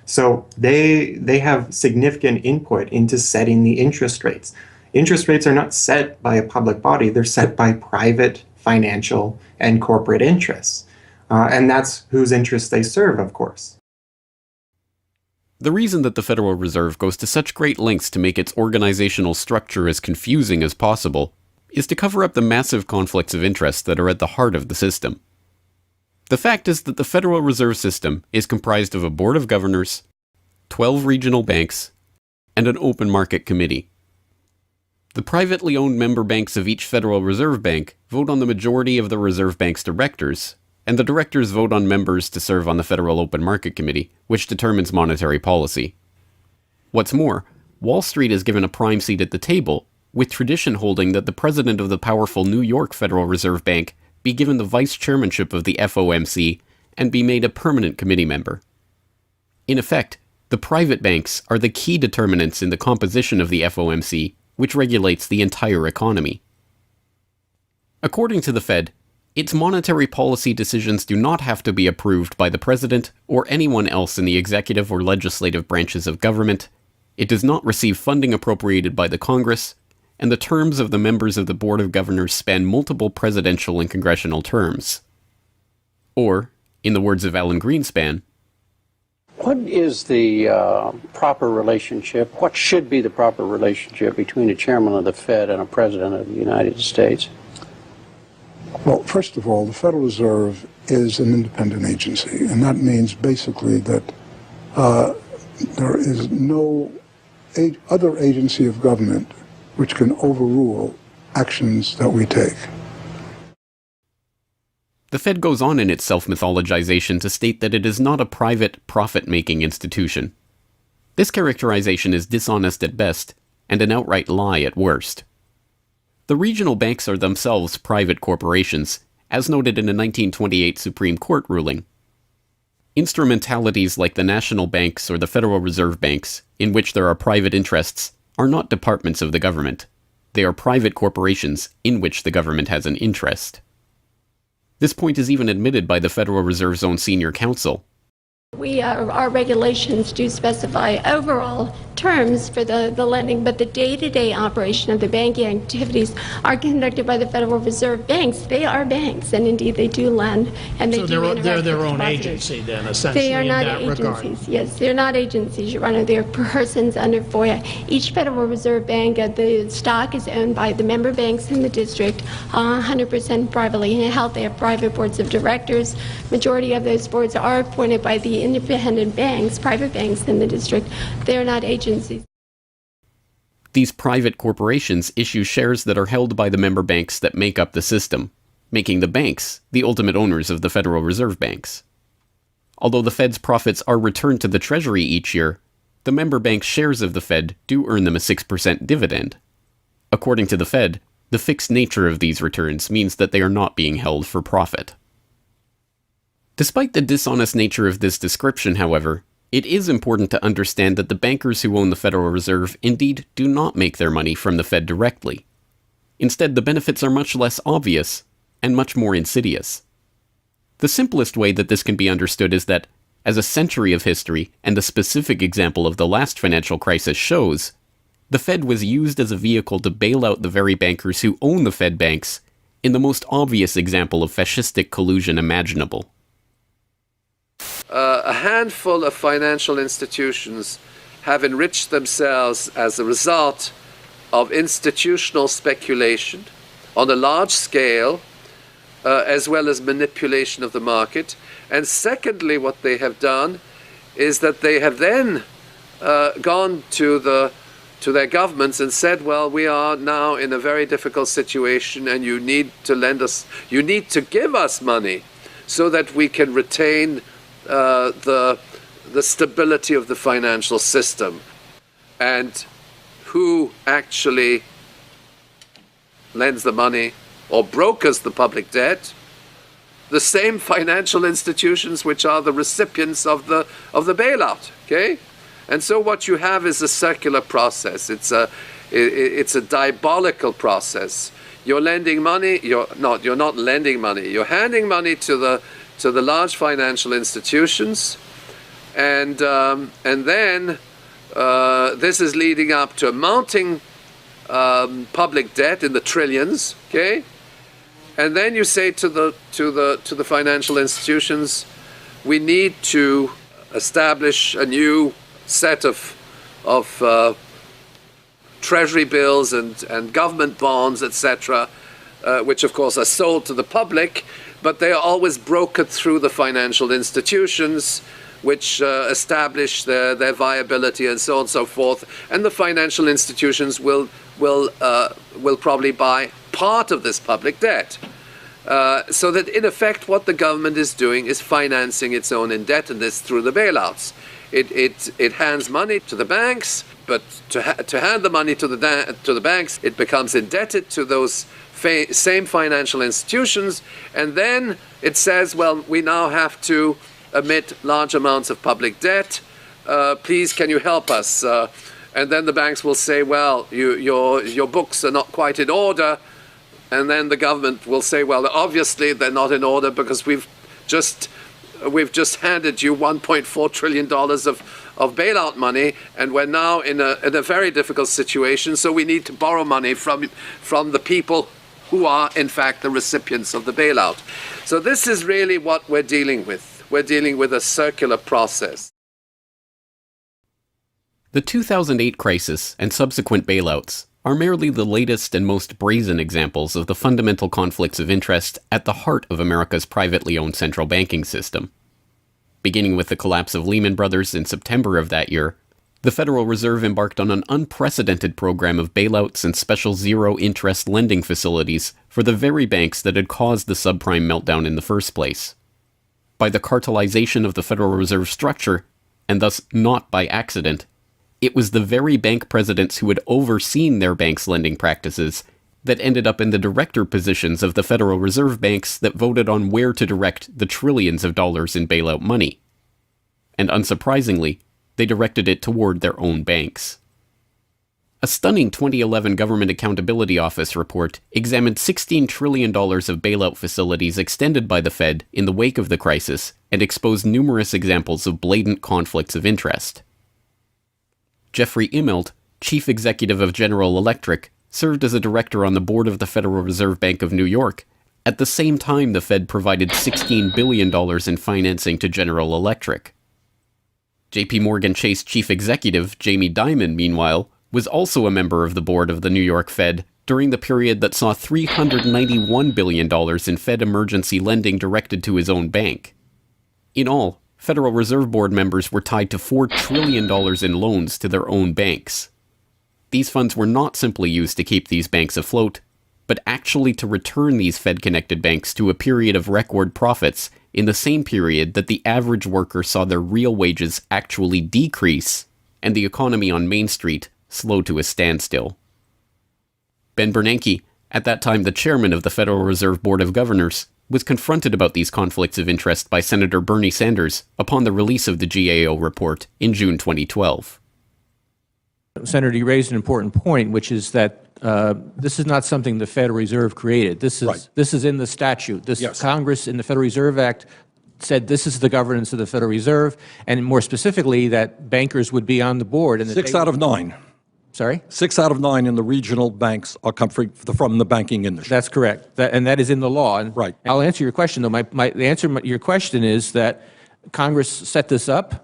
So they have significant input into setting the interest rates. Interest rates are not set by a public body, they're set by private financial and corporate interests. And that's whose interests they serve, of course. The reason that the Federal Reserve goes to such great lengths to make its organizational structure as confusing as possible is to cover up the massive conflicts of interest that are at the heart of the system. The fact is that the Federal Reserve System is comprised of a board of governors, 12 regional banks, and an open market committee. The privately owned member banks of each Federal Reserve Bank vote on the majority of the Reserve Bank's directors, and the directors vote on members to serve on the Federal Open Market Committee, which determines monetary policy. What's more, Wall Street is given a prime seat at the table, with tradition holding that the president of the powerful New York Federal Reserve Bank be given the vice chairmanship of the FOMC and be made a permanent committee member. In effect, the private banks are the key determinants in the composition of the FOMC, which regulates the entire economy. According to the Fed, its monetary policy decisions do not have to be approved by the president or anyone else in the executive or legislative branches of government, It does not receive funding appropriated by the Congress, and the terms of the members of the Board of Governors span multiple presidential and congressional terms. Or, in the words of Alan Greenspan, what is the proper relationship, what should be the proper relationship between a chairman of the Fed and a president of the United States? Well, first of all, the Federal Reserve is an independent agency, and that means basically that there is no other agency of government which can overrule actions that we take. The Fed goes on in its self-mythologization to state that it is not a private, profit-making institution. This characterization is dishonest at best, and an outright lie at worst. The regional banks are themselves private corporations, as noted in a 1928 Supreme Court ruling. Instrumentalities like the national banks or the Federal Reserve banks, in which there are private interests, are not departments of the government. They are private corporations in which the government has an interest. This point is even admitted by the Federal Reserve's own senior counsel. Our regulations do specify overall terms for the lending, but the day-to-day operation of the banking activities are conducted by the Federal Reserve banks. They are banks, and indeed they do lend, and they do interact they're their with own depositors. agency then, essentially, They are not in that agencies. regard. Yes, they're not agencies, Your Honor. They're persons under FOIA. Each Federal Reserve bank, the stock is owned by the member banks in the district, 100% privately held. They have private boards of directors. Majority of those boards are appointed by the independent banks, private banks in the district. They're not agencies. These private corporations issue shares that are held by the member banks that make up the system, making the banks the ultimate owners of the Federal Reserve banks. Although the Fed's profits are returned to the Treasury each year, the member banks' shares of the Fed do earn them a 6% dividend. According to the Fed, the fixed nature of these returns means that they are not being held for profit. Despite the dishonest nature of this description, however, it is important to understand that the bankers who own the Federal Reserve indeed do not make their money from the Fed directly. Instead, the benefits are much less obvious and much more insidious. The simplest way that this can be understood is that, as a century of history and the specific example of the last financial crisis shows, the Fed was used as a vehicle to bail out the very bankers who own the Fed banks in the most obvious example of fascistic collusion imaginable. A handful of financial institutions have enriched themselves as a result of institutional speculation on a large scale, as well as manipulation of the market. And secondly, what they have done is that they have then gone to their governments and said, well, we are now in a very difficult situation and you need to lend us, you need to give us money so that we can retain the stability of the financial system. And who actually lends the money or brokers the public debt? The same financial institutions which are the recipients of the bailout. Okay, and so what you have is a circular process. It's a diabolical process. You're lending money. You're not lending money. You're handing money to the large financial institutions, and then this is leading up to a mounting public debt in the trillions. Okay, and then you say to the financial institutions, we need to establish a new set of treasury bills and government bonds, etc., which of course are sold to the public, but they are always brokered through the financial institutions, which establish their viability and so on and so forth. And the financial institutions will probably buy part of this public debt. So that in effect what the government is doing is financing its own indebtedness through the bailouts. It hands money to the banks, but to hand the money to the banks, it becomes indebted to those same financial institutions, and then it says, well, we now have to emit large amounts of public debt. Please, can you help us? And then the banks will say, well, your books are not quite in order. And then the government will say, well, obviously they're not in order because we've just we've just handed you $1.4 trillion of bailout money, and we're now in a very difficult situation, so we need to borrow money from the people who are, in fact, the recipients of the bailout. So this is really what we're dealing with. We're dealing with a circular process. The 2008 crisis and subsequent bailouts are merely the latest and most brazen examples of the fundamental conflicts of interest at the heart of America's privately owned central banking system. Beginning with the collapse of Lehman Brothers in September of that year, the Federal Reserve embarked on an unprecedented program of bailouts and special zero-interest lending facilities for the very banks that had caused the subprime meltdown in the first place. By the cartelization of the Federal Reserve structure, and thus not by accident, it was the very bank presidents who had overseen their banks' lending practices that ended up in the director positions of the Federal Reserve banks that voted on where to direct the trillions of dollars in bailout money. And unsurprisingly, they directed it toward their own banks. A stunning 2011 Government Accountability Office report examined $16 trillion of bailout facilities extended by the Fed in the wake of the crisis and exposed numerous examples of blatant conflicts of interest. Jeffrey Immelt, chief executive of General Electric, served as a director on the board of the Federal Reserve Bank of New York. At the same time, the Fed provided $16 billion in financing to General Electric. JP Morgan Chase chief executive Jamie Dimon, meanwhile, was also a member of the board of the New York Fed during the period that saw $391 billion in Fed emergency lending directed to his own bank. In all, Federal Reserve Board members were tied to $4 trillion in loans to their own banks. These funds were not simply used to keep these banks afloat, but actually to return these Fed-connected banks to a period of record profits in the same period that the average worker saw their real wages actually decrease and the economy on Main Street slow to a standstill. Ben Bernanke, at that time the chairman of the Federal Reserve Board of Governors, was confronted about these conflicts of interest by Senator Bernie Sanders upon the release of the GAO report in June 2012. Senator, you raised an important point, which is that this is not something the Federal Reserve created. This is in the statute. Congress in the Federal Reserve Act said this is the governance of the Federal Reserve, and more specifically that bankers would be on the board. And 6 out of 9. Sorry? 6 out of 9 in the regional banks are come from the banking industry. That's correct, and that is in the law. And right. I'll answer your question, though. The answer to your question is that Congress set this up.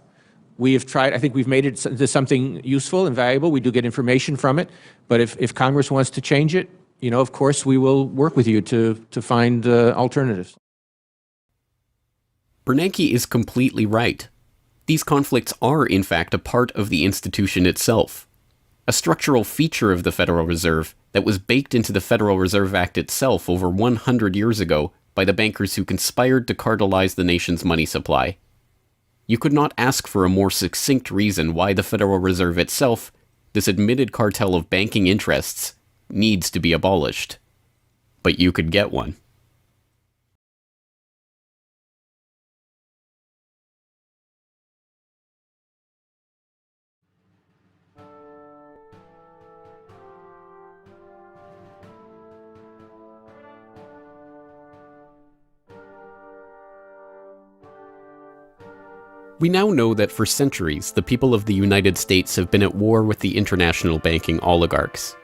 We have tried, I think we've made it into something useful and valuable. We do get information from it. But if Congress wants to change it, of course, we will work with you to find alternatives. Bernanke is completely right. These conflicts are, in fact, a part of the institution itself. A structural feature of the Federal Reserve that was baked into the Federal Reserve Act itself over 100 years ago by the bankers who conspired to cartelize the nation's money supply. You could not ask for a more succinct reason why the Federal Reserve itself, this admitted cartel of banking interests, needs to be abolished. But you could get one. We now know that for centuries, the people of the United States have been at war with the international banking oligarchs.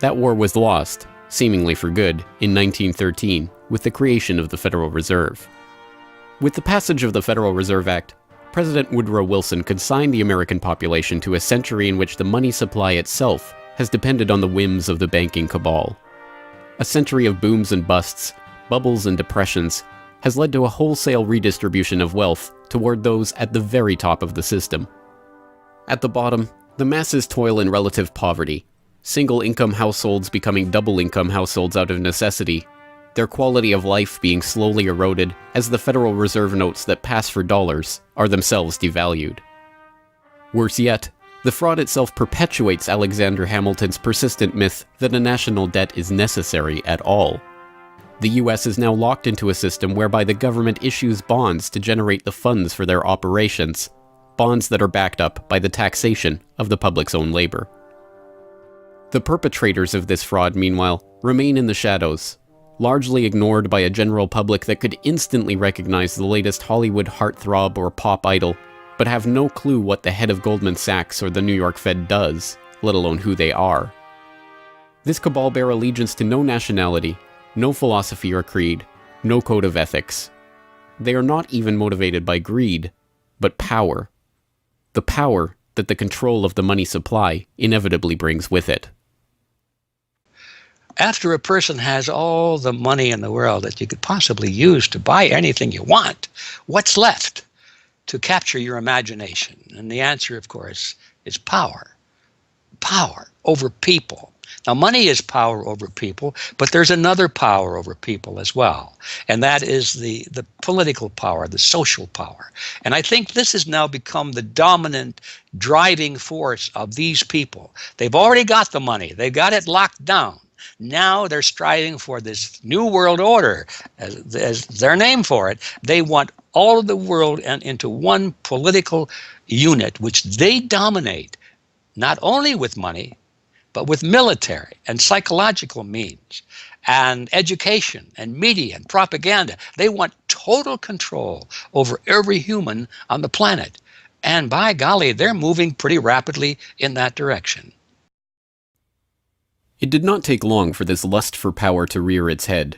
That war was lost, seemingly for good, in 1913 with the creation of the Federal Reserve. With the passage of the Federal Reserve Act, President Woodrow Wilson consigned the American population to a century in which the money supply itself has depended on the whims of the banking cabal. A century of booms and busts, bubbles and depressions, has led to a wholesale redistribution of wealth toward those at the very top of the system. At the bottom, the masses toil in relative poverty, single-income households becoming double-income households out of necessity, their quality of life being slowly eroded as the Federal Reserve notes that pass for dollars are themselves devalued. Worse yet, the fraud itself perpetuates Alexander Hamilton's persistent myth that a national debt is necessary at all. The U.S. is now locked into a system whereby the government issues bonds to generate the funds for their operations, bonds that are backed up by the taxation of the public's own labor. The perpetrators of this fraud, meanwhile, remain in the shadows, largely ignored by a general public that could instantly recognize the latest Hollywood heartthrob or pop idol, but have no clue what the head of Goldman Sachs or the New York Fed does, let alone who they are. This cabal bear allegiance to no nationality, no philosophy or creed, no code of ethics. They are not even motivated by greed, but power. The power that the control of the money supply inevitably brings with it. After a person has all the money in the world that you could possibly use to buy anything you want, what's left to capture your imagination? And the answer, of course, is power. Power over people. Now, money is power over people, but there's another power over people as well, and that is the political power, the social power. And I think this has now become the dominant driving force of these people. They've already got the money. They've got it locked down. Now they're striving for this new world order, as their name for it. They want all of the world into one political unit, which they dominate, not only with money, but with military and psychological means and education and media and propaganda. They want total control over every human on the planet. And by golly, they're moving pretty rapidly in that direction. It did not take long for this lust for power to rear its head.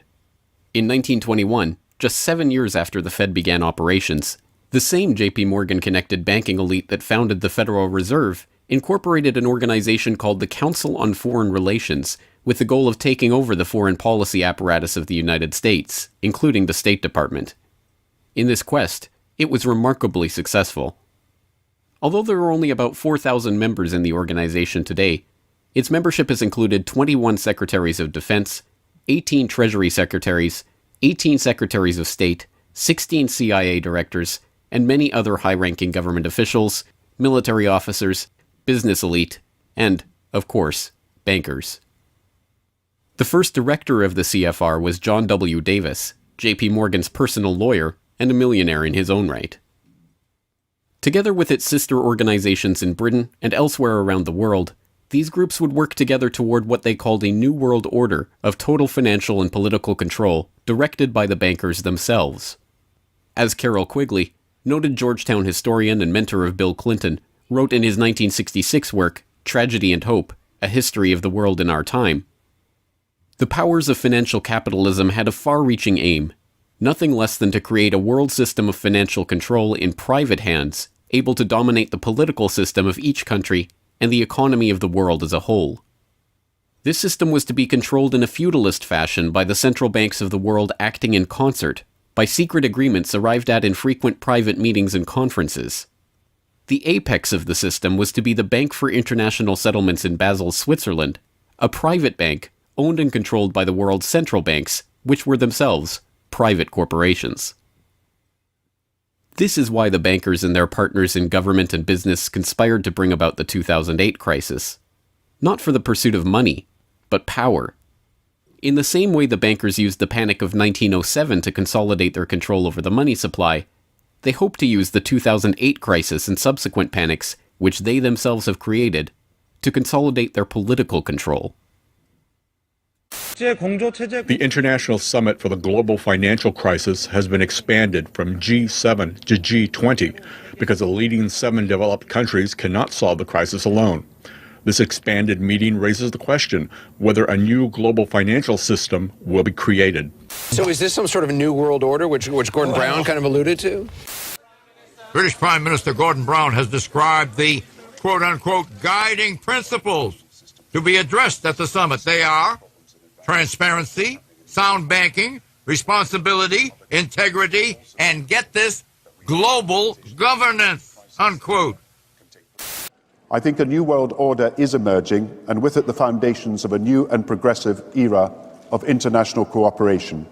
In 1921, just 7 years after the Fed began operations, the same JP Morgan-connected banking elite that founded the Federal Reserve incorporated an organization called the Council on Foreign Relations with the goal of taking over the foreign policy apparatus of the United States, including the State Department. In this quest, it was remarkably successful. Although there are only about 4,000 members in the organization today, its membership has included 21 Secretaries of Defense, 18 Treasury Secretaries, 18 Secretaries of State, 16 CIA directors, and many other high-ranking government officials, military officers, business elite, and, of course, bankers. The first director of the CFR was John W. Davis, J.P. Morgan's personal lawyer and a millionaire in his own right. Together with its sister organizations in Britain and elsewhere around the world, these groups would work together toward what they called a New World Order of total financial and political control directed by the bankers themselves. As Carroll Quigley, noted Georgetown historian and mentor of Bill Clinton, wrote in his 1966 work, Tragedy and Hope, A History of the World in Our Time, the powers of financial capitalism had a far-reaching aim, nothing less than to create a world system of financial control in private hands, able to dominate the political system of each country and the economy of the world as a whole. This system was to be controlled in a feudalist fashion by the central banks of the world acting in concert, by secret agreements arrived at in frequent private meetings and conferences. The apex of the system was to be the Bank for International Settlements in Basel, Switzerland, a private bank owned and controlled by the world's central banks, which were themselves private corporations. This is why the bankers and their partners in government and business conspired to bring about the 2008 crisis. Not for the pursuit of money, but power. In the same way the bankers used the panic of 1907 to consolidate their control over the money supply, they hope to use the 2008 crisis and subsequent panics, which they themselves have created, to consolidate their political control. The International Summit for the Global Financial Crisis has been expanded from G7 to G20 because the leading 7 developed countries cannot solve the crisis alone. This expanded meeting raises the question whether a new global financial system will be created. So is this some sort of a new world order, which Gordon Brown kind of alluded to? British Prime Minister Gordon Brown has described the quote-unquote guiding principles to be addressed at the summit. They are transparency, sound banking, responsibility, integrity, and get this, global governance, unquote. I think a new world order is emerging, and with it the foundations of a new and progressive era of international cooperation.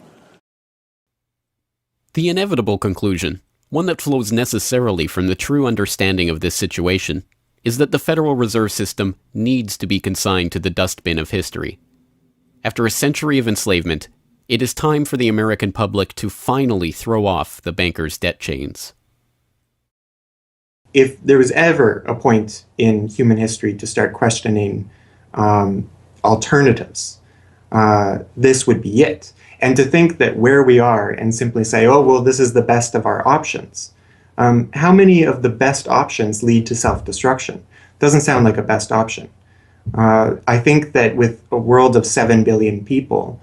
The inevitable conclusion, one that flows necessarily from the true understanding of this situation, is that the Federal Reserve System needs to be consigned to the dustbin of history. After a century of enslavement, it is time for the American public to finally throw off the bankers' debt chains. If there was ever a point in human history to start questioning alternatives, this would be it. And to think that where we are and simply say, oh, well, this is the best of our options. How many of the best options lead to self-destruction? Doesn't sound like a best option. I think that with a world of 7 billion people,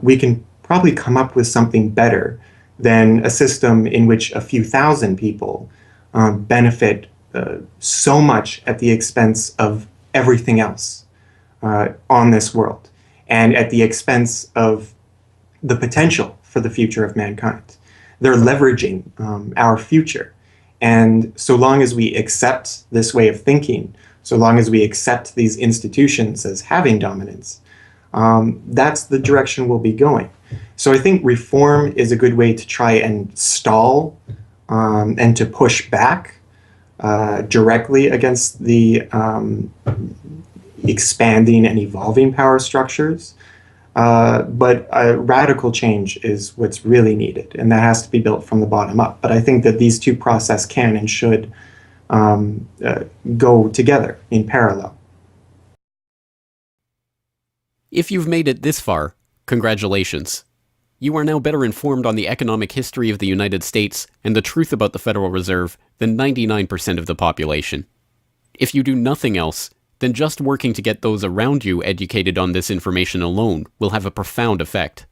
we can probably come up with something better than a system in which a few thousand people benefit so much at the expense of everything else on this world, and at the expense of the potential for the future of mankind. They're leveraging our future. And so long as we accept this way of thinking, so long as we accept these institutions as having dominance, that's the direction we'll be going. So I think reform is a good way to try and stall and to push back directly against the expanding and evolving power structures. But radical change is what's really needed, and that has to be built from the bottom up. But I think that these two processes can and should go together in parallel. If you've made it this far, congratulations. You are now better informed on the economic history of the United States and the truth about the Federal Reserve than 99% of the population. If you do nothing else, then just working to get those around you educated on this information alone will have a profound effect.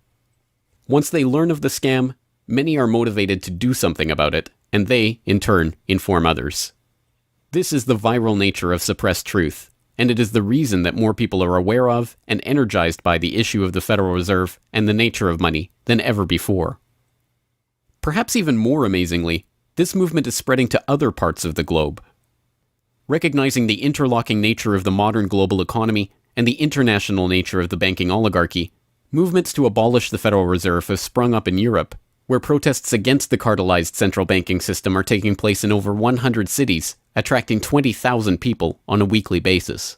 Once they learn of the scam, many are motivated to do something about it, and they, in turn, inform others. This is the viral nature of suppressed truth, and it is the reason that more people are aware of and energized by the issue of the Federal Reserve and the nature of money than ever before. Perhaps even more amazingly, this movement is spreading to other parts of the globe. Recognizing the interlocking nature of the modern global economy and the international nature of the banking oligarchy, movements to abolish the Federal Reserve have sprung up in Europe, where protests against the cartelized central banking system are taking place in over 100 cities, attracting 20,000 people on a weekly basis.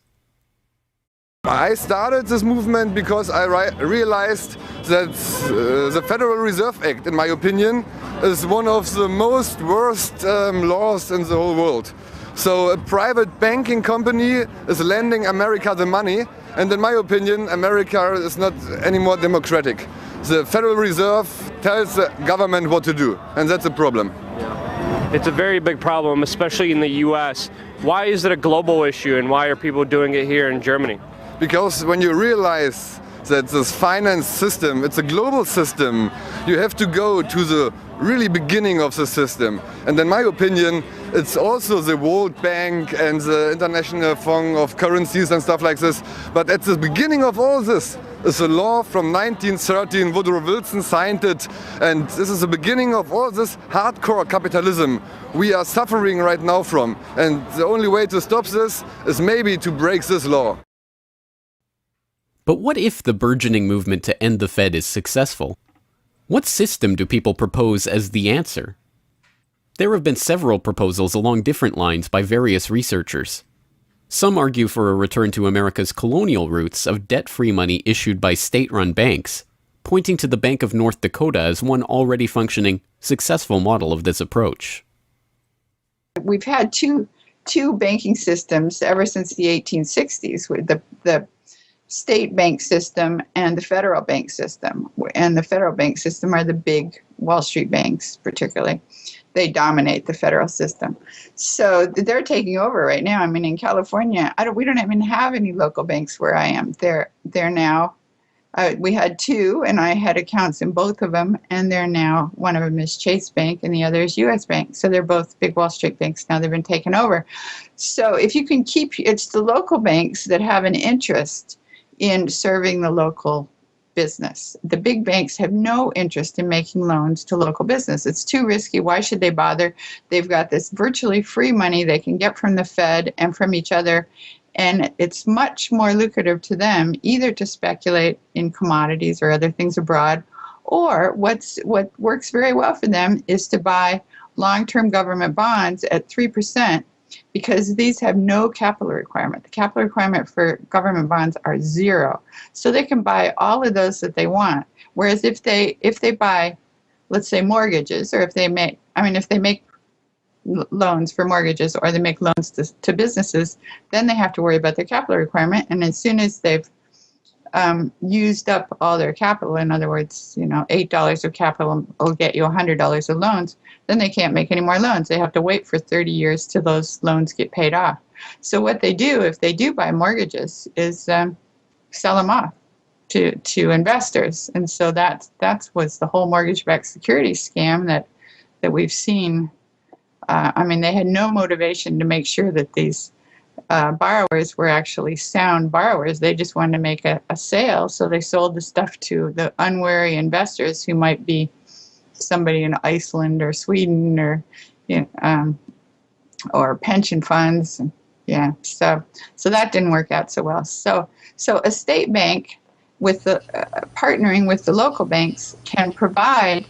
I started this movement because I realized that the Federal Reserve Act, in my opinion, is one of the most worst laws in the whole world. So a private banking company is lending America the money, and in my opinion, America is not any more democratic. The Federal Reserve tells the government what to do, and that's a problem. It's a very big problem, especially in the US. Why is it a global issue, and why are people doing it here in Germany? Because when you realize that this finance system, it's a global system, you have to go to the really beginning of the system. And in my opinion, it's also the World Bank and the International Fund of Currencies and stuff like this. But at the beginning of all this is a law from 1913, Woodrow Wilson signed it. And this is the beginning of all this hardcore capitalism we are suffering right now from. And the only way to stop this is maybe to break this law. But what if the burgeoning movement to end the Fed is successful? What system do people propose as the answer? There have been several proposals along different lines by various researchers. Some argue for a return to America's colonial roots of debt-free money issued by state-run banks, pointing to the Bank of North Dakota as one already functioning, successful model of this approach. We've had two banking systems ever since the 1860s, with the state bank system and the federal bank system. And the federal bank system are the big Wall Street banks, particularly. They dominate the federal system. So they're taking over right now. I mean, in California, we don't even have any local banks where I am. They're now, we had two, and I had accounts in both of them, and they're now, one of them is Chase Bank and the other is U.S. Bank. So they're both big Wall Street banks now. They've been taken over. So if you can keep, it's the local banks that have an interest in serving the local business. The big banks have no interest in making loans to local business. It's too risky. Why should they bother? They've got this virtually free money they can get from the Fed and from each other, and it's much more lucrative to them either to speculate in commodities or other things abroad, or what works very well for them is to buy long-term government bonds at 3%, because these have no capital requirement. The capital requirement for government bonds are zero. So they can buy all of those that they want. Whereas if they buy, let's say, mortgages, or if they make loans for mortgages, or they make loans to businesses, then they have to worry about their capital requirement. And as soon as they've used up all their capital, in other words, $8 of capital will get you $100 of loans, then they can't make any more loans. They have to wait for 30 years till those loans get paid off. So what they do, if they do buy mortgages, is sell them off to investors. And so that was the whole mortgage-backed securities scam that we've seen. They had no motivation to make sure that these borrowers were actually sound borrowers. They just wanted to make a sale, so they sold the stuff to the unwary investors who might be somebody in Iceland or Sweden or pension funds. Yeah, so that didn't work out so well. So a state bank with the partnering with the local banks can provide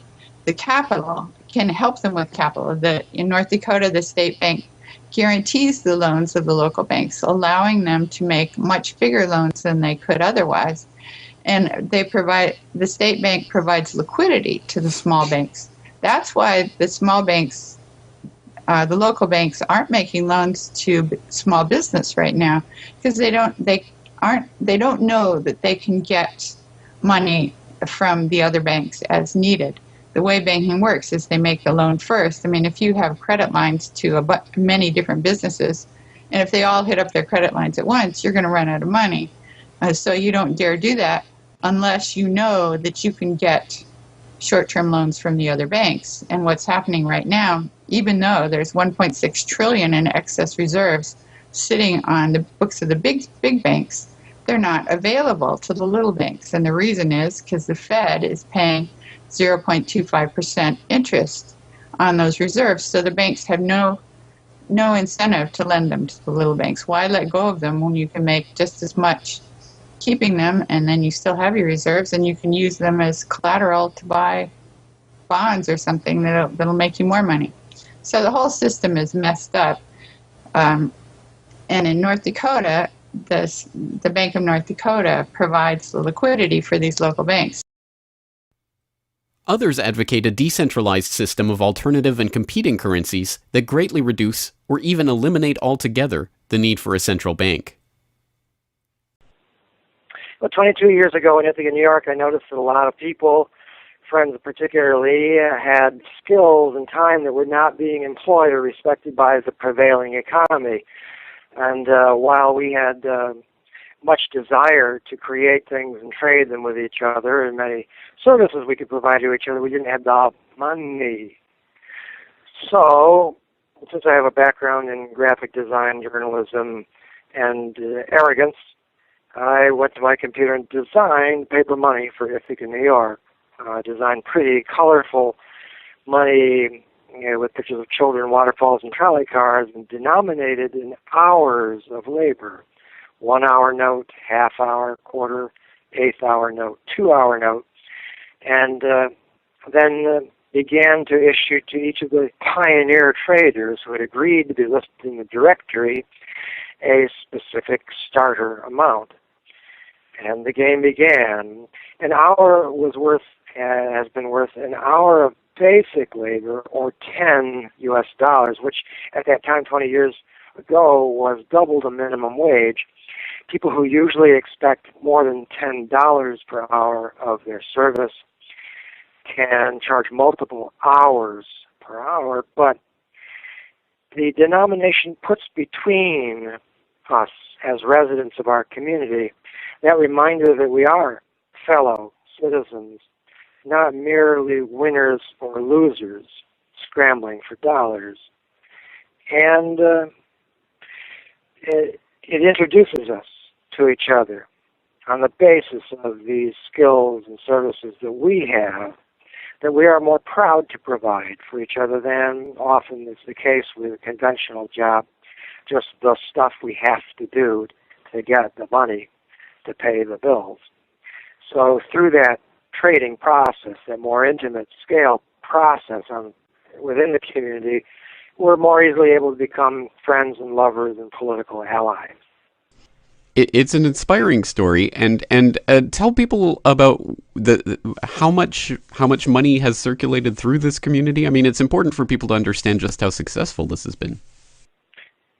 the capital, can help them with capital. In North Dakota, the state bank guarantees the loans of the local banks, allowing them to make much bigger loans than they could otherwise. And the state bank provides liquidity to the small banks. That's why the small banks, the local banks, aren't making loans to small business right now, because they don't know that they can get money from the other banks as needed. The way banking works is they make the loan first. If you have credit lines to many different businesses, and if they all hit up their credit lines at once, you're going to run out of money. So you don't dare do that unless you know that you can get short-term loans from the other banks. And what's happening right now, even though there's $1.6 trillion in excess reserves sitting on the books of the big banks, they're not available to the little banks. And the reason is because the Fed is paying 0.25% interest on those reserves. So the banks have no incentive to lend them to the little banks. Why let go of them when you can make just as much keeping them, and then you still have your reserves, and you can use them as collateral to buy bonds or something that'll make you more money. So the whole system is messed up. And in North Dakota, the Bank of North Dakota provides the liquidity for these local banks. Others advocate a decentralized system of alternative and competing currencies that greatly reduce or even eliminate altogether the need for a central bank. Well, 22 years ago in Ithaca, New York, I noticed that a lot of people, friends particularly, had skills and time that were not being employed or respected by the prevailing economy. And while we had much desire to create things and trade them with each other, and many services we could provide to each other, we didn't have the money. So, since I have a background in graphic design, journalism, and arrogance, I went to my computer and designed paper money for Ithaca, New York. Designed pretty colorful money, with pictures of children, waterfalls, and trolley cars, and denominated in hours of labor. 1 hour note, half hour, quarter, eighth hour note, 2 hour note, and then began to issue to each of the pioneer traders who had agreed to be listed in the directory a specific starter amount. And the game began. An hour has been worth an hour of basic labor, or 10 US dollars, which at that time, 20 years ago, was double the minimum wage. People who usually expect more than $10 per hour of their service can charge multiple hours per hour, but the denomination puts between us as residents of our community that reminder that we are fellow citizens, not merely winners or losers scrambling for dollars. And it introduces us to each other on the basis of these skills and services that we have, that we are more proud to provide for each other than often is the case with a conventional job, just the stuff we have to do to get the money to pay the bills. So through that trading process, that more intimate scale process within the community, we're more easily able to become friends and lovers and political allies. It's an inspiring story, and tell people about how much money has circulated through this community. I mean, it's important for people to understand just how successful this has been.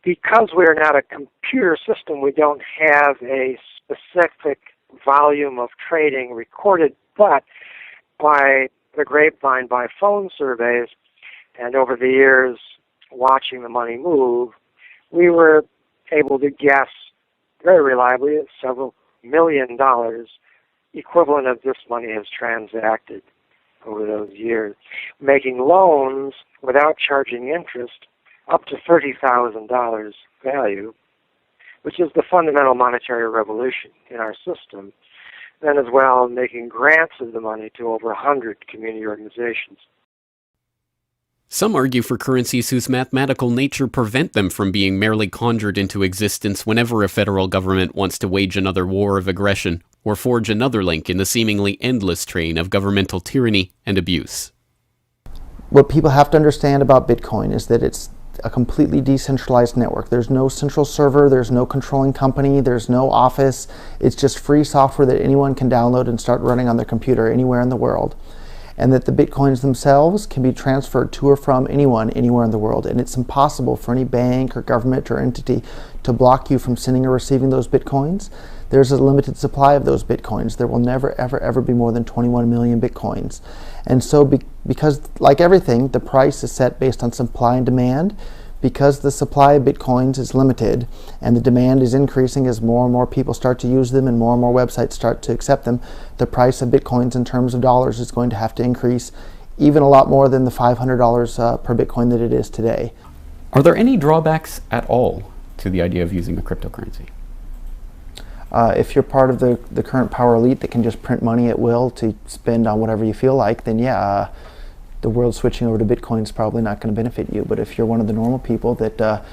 Because we're not a computer system, we don't have a specific volume of trading recorded, but by the grapevine, by phone surveys, and over the years watching the money move, we were able to guess very reliably at several $1 million equivalent of this money has transacted over those years, making loans without charging interest up to $30,000 value, which is the fundamental monetary revolution in our system. Then as well, making grants of the money to over 100 community organizations. Some argue for currencies whose mathematical nature prevent them from being merely conjured into existence whenever a federal government wants to wage another war of aggression or forge another link in the seemingly endless train of governmental tyranny and abuse. What people have to understand about Bitcoin is that it's a completely decentralized network. There's no central server, there's no controlling company, there's no office. It's just free software that anyone can download and start running on their computer anywhere in the world. And that the Bitcoins themselves can be transferred to or from anyone anywhere in the world. And it's impossible for any bank or government or entity to block you from sending or receiving those Bitcoins. There's a limited supply of those Bitcoins. There will never, ever, ever be more than 21 million Bitcoins. And so because, like everything, the price is set based on supply and demand, because the supply of Bitcoins is limited and the demand is increasing as more and more people start to use them and more websites start to accept them, the price of Bitcoins in terms of dollars is going to have to increase even a lot more than the $500 per Bitcoin that it is today. Are there any drawbacks at all to the idea of using a cryptocurrency? If you're part of the current power elite that can just print money at will to spend on whatever you feel like, then yeah, the world switching over to Bitcoin is probably not going to benefit you. But if you're one of the normal people that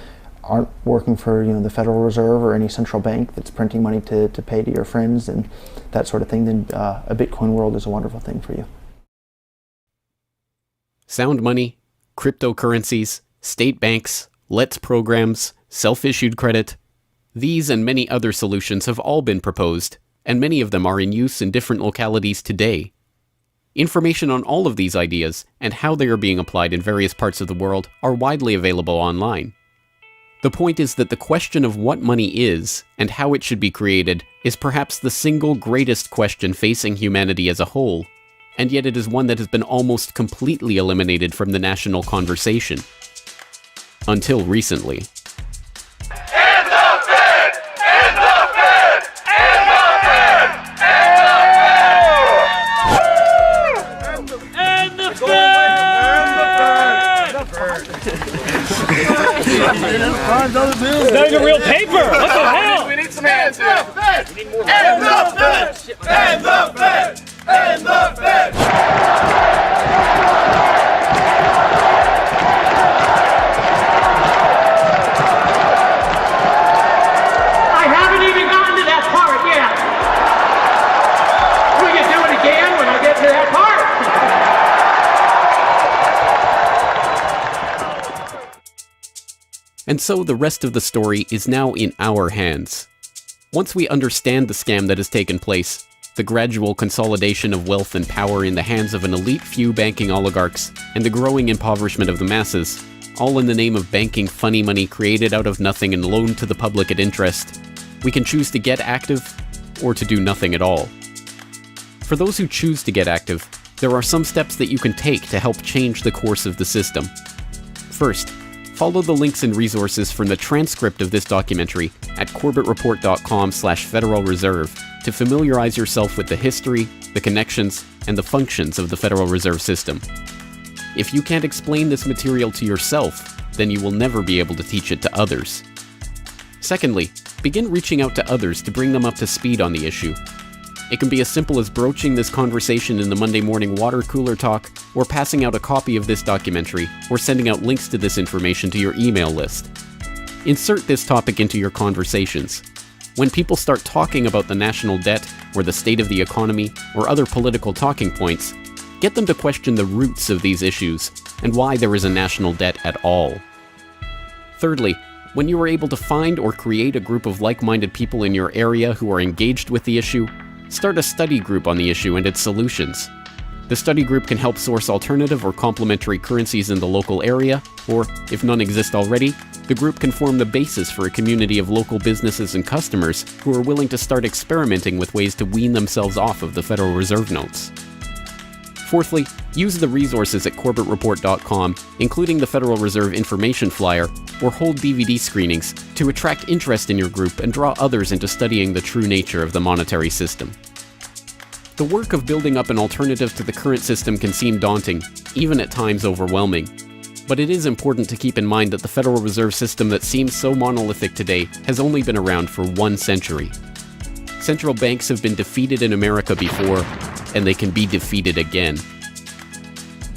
aren't working for the Federal Reserve or any central bank that's printing money to pay to your friends and that sort of thing, then a Bitcoin world is a wonderful thing for you. Sound money, cryptocurrencies, state banks, LETS programs, self-issued credit. These and many other solutions have all been proposed, and many of them are in use in different localities today. Information on all of these ideas and how they are being applied in various parts of the world are widely available online. The point is that the question of what money is and how it should be created is perhaps the single greatest question facing humanity as a whole, and yet it is one that has been almost completely eliminated from the national conversation. Until recently. It's not even real paper. What the hell? We need some hands here. And the Fed! And the Fed! And the Fed! I haven't even gotten to that part yet. We can do it again when I get to that part. And so the rest of the story is now in our hands. Once we understand the scam that has taken place, the gradual consolidation of wealth and power in the hands of an elite few banking oligarchs, and the growing impoverishment of the masses, all in the name of banking funny money created out of nothing and loaned to the public at interest, we can choose to get active or to do nothing at all. For those who choose to get active, there are some steps that you can take to help change the course of the system. First, follow the links and resources from the transcript of this documentary at corbettreport.com/Federal Reserve to familiarize yourself with the history, the connections, and the functions of the Federal Reserve System. If you can't explain this material to yourself, then you will never be able to teach it to others. Secondly, begin reaching out to others to bring them up to speed on the issue. It can be as simple as broaching this conversation in the Monday morning water cooler talk, or passing out a copy of this documentary, or sending out links to this information to your email list. Insert this topic into your conversations. When people start talking about the national debt, or the state of the economy, or other political talking points, get them to question the roots of these issues, and why there is a national debt at all. Thirdly, when you are able to find or create a group of like-minded people in your area who are engaged with the issue, start a study group on the issue and its solutions. The study group can help source alternative or complementary currencies in the local area, or, if none exist already, The group can form the basis for a community of local businesses and customers who are willing to start experimenting with ways to wean themselves off of the Federal Reserve notes. Fourthly, use the resources at corbettreport.com, including the Federal Reserve information flyer, or hold DVD screenings to attract interest in your group and draw others into studying the true nature of the monetary system. The work of building up an alternative to the current system can seem daunting, even at times overwhelming. But it is important to keep in mind that the Federal Reserve System that seems so monolithic today has only been around for 1 century. Central banks have been defeated in America before, and they can be defeated again.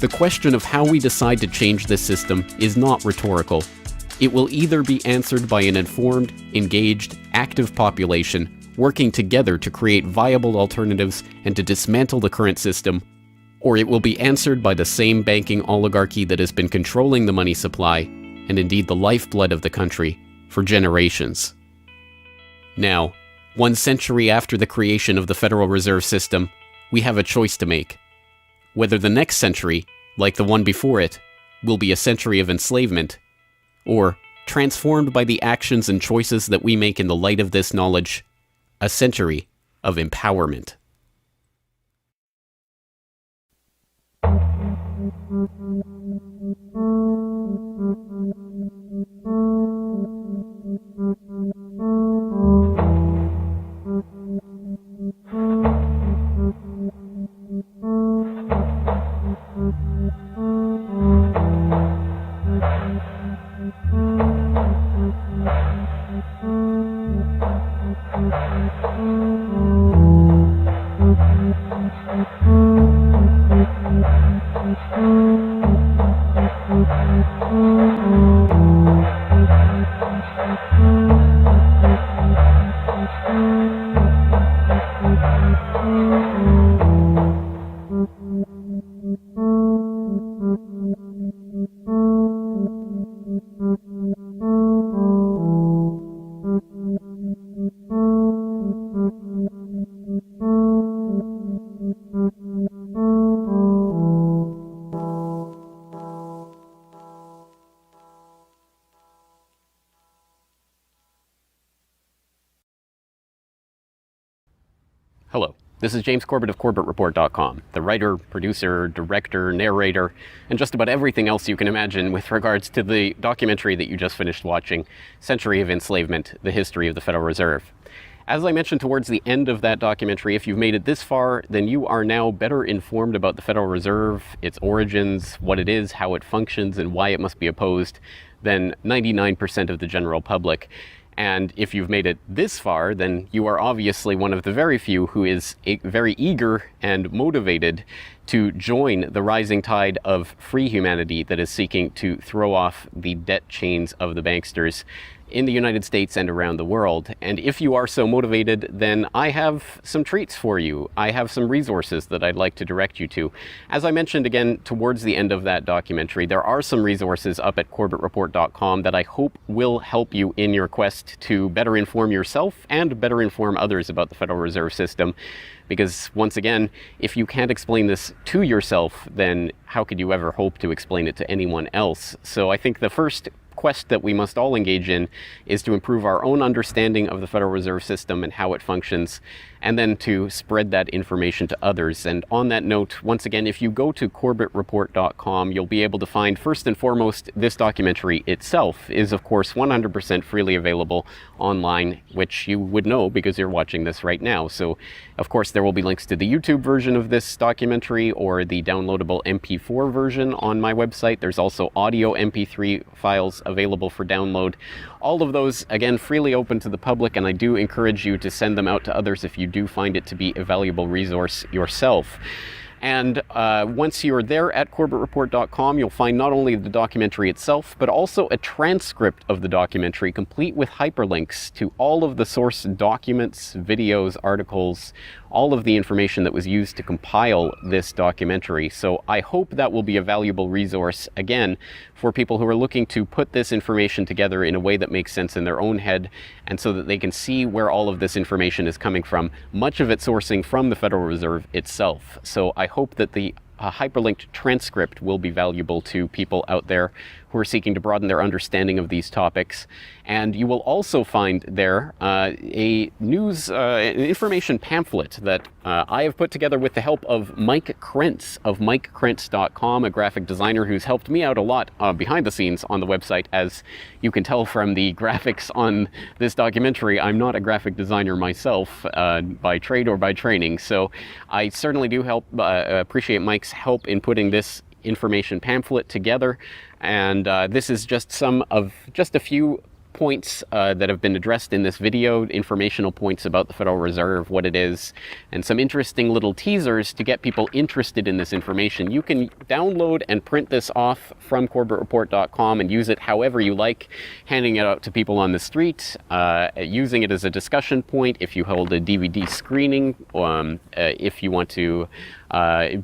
The question of how we decide to change this system is not rhetorical. It will either be answered by an informed, engaged, active population working together to create viable alternatives and to dismantle the current system, or it will be answered by the same banking oligarchy that has been controlling the money supply, and indeed the lifeblood of the country, for generations. Now, 1 century after the creation of the Federal Reserve System, we have a choice to make. Whether the next century, like the one before it, will be a century of enslavement, or, transformed by the actions and choices that we make in the light of this knowledge, a century of empowerment. Hello, this is James Corbett of CorbettReport.com, the writer, producer, director, narrator, and just about everything else you can imagine with regards to the documentary that you just finished watching, Century of Enslavement, The History of the Federal Reserve. As I mentioned towards the end of that documentary, if you've made it this far, then you are now better informed about the Federal Reserve, its origins, what it is, how it functions, and why it must be opposed than 99% of the general public. And if you've made it this far, then you are obviously one of the very few who is very eager and motivated to join the rising tide of free humanity that is seeking to throw off the debt chains of the banksters in the United States and around the world. And if you are so motivated, then I have some treats for you. I have some resources that I'd like to direct you to. As I mentioned again towards the end of that documentary, there are some resources up at corbettreport.com that I hope will help you in your quest to better inform yourself and better inform others about the Federal Reserve System. Because once again, if you can't explain this to yourself, then how could you ever hope to explain it to anyone else? So I think the first quest that we must all engage in is to improve our own understanding of the Federal Reserve System and how it functions, and then to spread that information to others. And on that note, once again, if you go to corbettreport.com, you'll be able to find, first and foremost, this documentary itself is, of course, 100% freely available online, which you would know because you're watching this right now. So, of course, there will be links to the YouTube version of this documentary or the downloadable MP4 version on my website. There's also audio MP3 files available for download. All of those, again, freely open to the public, and I do encourage you to send them out to others if you do find it to be a valuable resource yourself. And once you're there at corbettreport.com, you'll find not only the documentary itself, but also a transcript of the documentary, complete with hyperlinks to all of the source documents, videos, articles, all of the information that was used to compile this documentary. So I hope that will be a valuable resource, again, for people who are looking to put this information together in a way that makes sense in their own head, and so that they can see where all of this information is coming from, much of it sourcing from the Federal Reserve itself. So I hope that the hyperlinked transcript will be valuable to people out there who are seeking to broaden their understanding of these topics. And you will also find there a news information pamphlet that I have put together with the help of Mike Krentz of MikeKrentz.com, a graphic designer who's helped me out a lot behind the scenes on the website. As you can tell from the graphics on this documentary, I'm not a graphic designer myself by trade or by training, so I certainly do appreciate Mike's help in putting this information pamphlet together. And this is just a few points that have been addressed in this video, informational points about the Federal Reserve, what it is, and some interesting little teasers to get people interested in this information. You can download and print this off from CorbettReport.com and use it however you like, handing it out to people on the street, using it as a discussion point if you hold a DVD screening, if you want to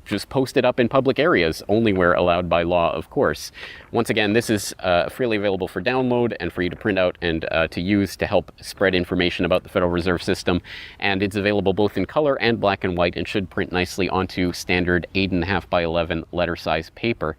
just post it up in public areas, only where allowed by law, of course. Once again, this is freely available for download and for you to print out and to use to help spread information about the Federal Reserve System. And it's available both in color and black and white and should print nicely onto standard 8.5 by 11 letter size paper.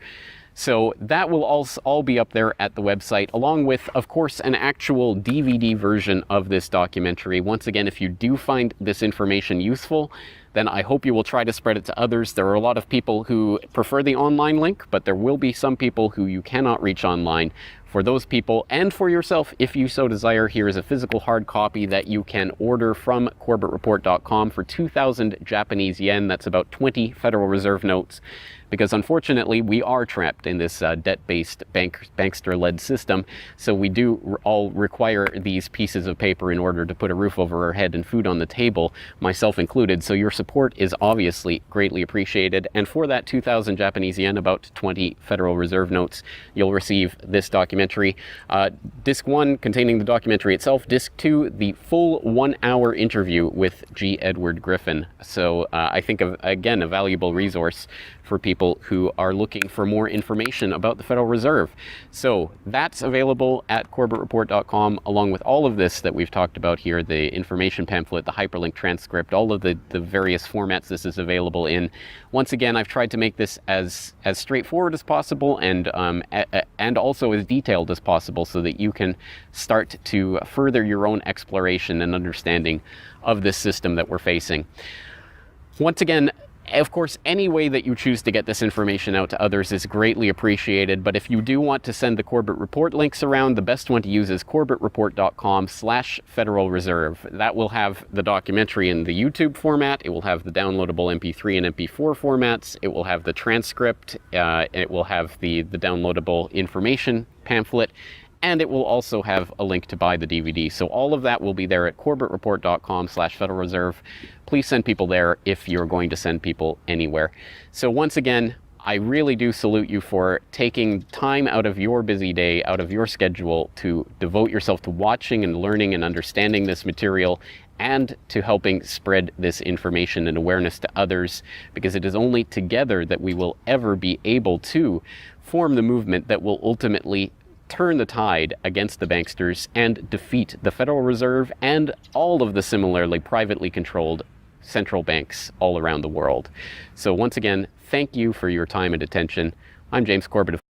So that will all be up there at the website, along with, of course, an actual DVD version of this documentary. Once again, if you do find this information useful, then I hope you will try to spread it to others. There are a lot of people who prefer the online link, but there will be some people who you cannot reach online. For those people, and for yourself, if you so desire, here is a physical hard copy that you can order from CorbettReport.com for 2,000 Japanese yen. That's about 20 Federal Reserve notes. Because unfortunately, we are trapped in this debt-based bankster-led system. So we do all require these pieces of paper in order to put a roof over our head and food on the table, myself included. So your support is obviously greatly appreciated. And for that 2,000 Japanese yen, about 20 Federal Reserve notes, you'll receive this documentary. Disc 1 containing the documentary itself. Disc 2, the full 1-hour interview with G. Edward Griffin. So I think, again, a valuable resource for people who are looking for more information about the Federal Reserve. So that's available at CorbettReport.com, along with all of this that we've talked about here, the information pamphlet, the hyperlink transcript, all of the various formats this is available in. Once again, I've tried to make this as straightforward as possible and also as detailed as possible so that you can start to further your own exploration and understanding of this system that we're facing. Once again, of course, any way that you choose to get this information out to others is greatly appreciated, but if you do want to send the Corbett Report links around, the best one to use is CorbettReport.com/Federal Reserve. That will have the documentary in the YouTube format, it will have the downloadable MP3 and MP4 formats, it will have the transcript, it will have the downloadable information pamphlet, and it will also have a link to buy the DVD. So all of that will be there at CorbettReport.com/Federal Reserve. Please send people there if you're going to send people anywhere. So once again, I really do salute you for taking time out of your busy day, out of your schedule, to devote yourself to watching and learning and understanding this material, and to helping spread this information and awareness to others, because it is only together that we will ever be able to form the movement that will ultimately turn the tide against the banksters and defeat the Federal Reserve and all of the similarly privately controlled central banks all around the world. So once again, thank you for your time and attention. I'm James Corbett.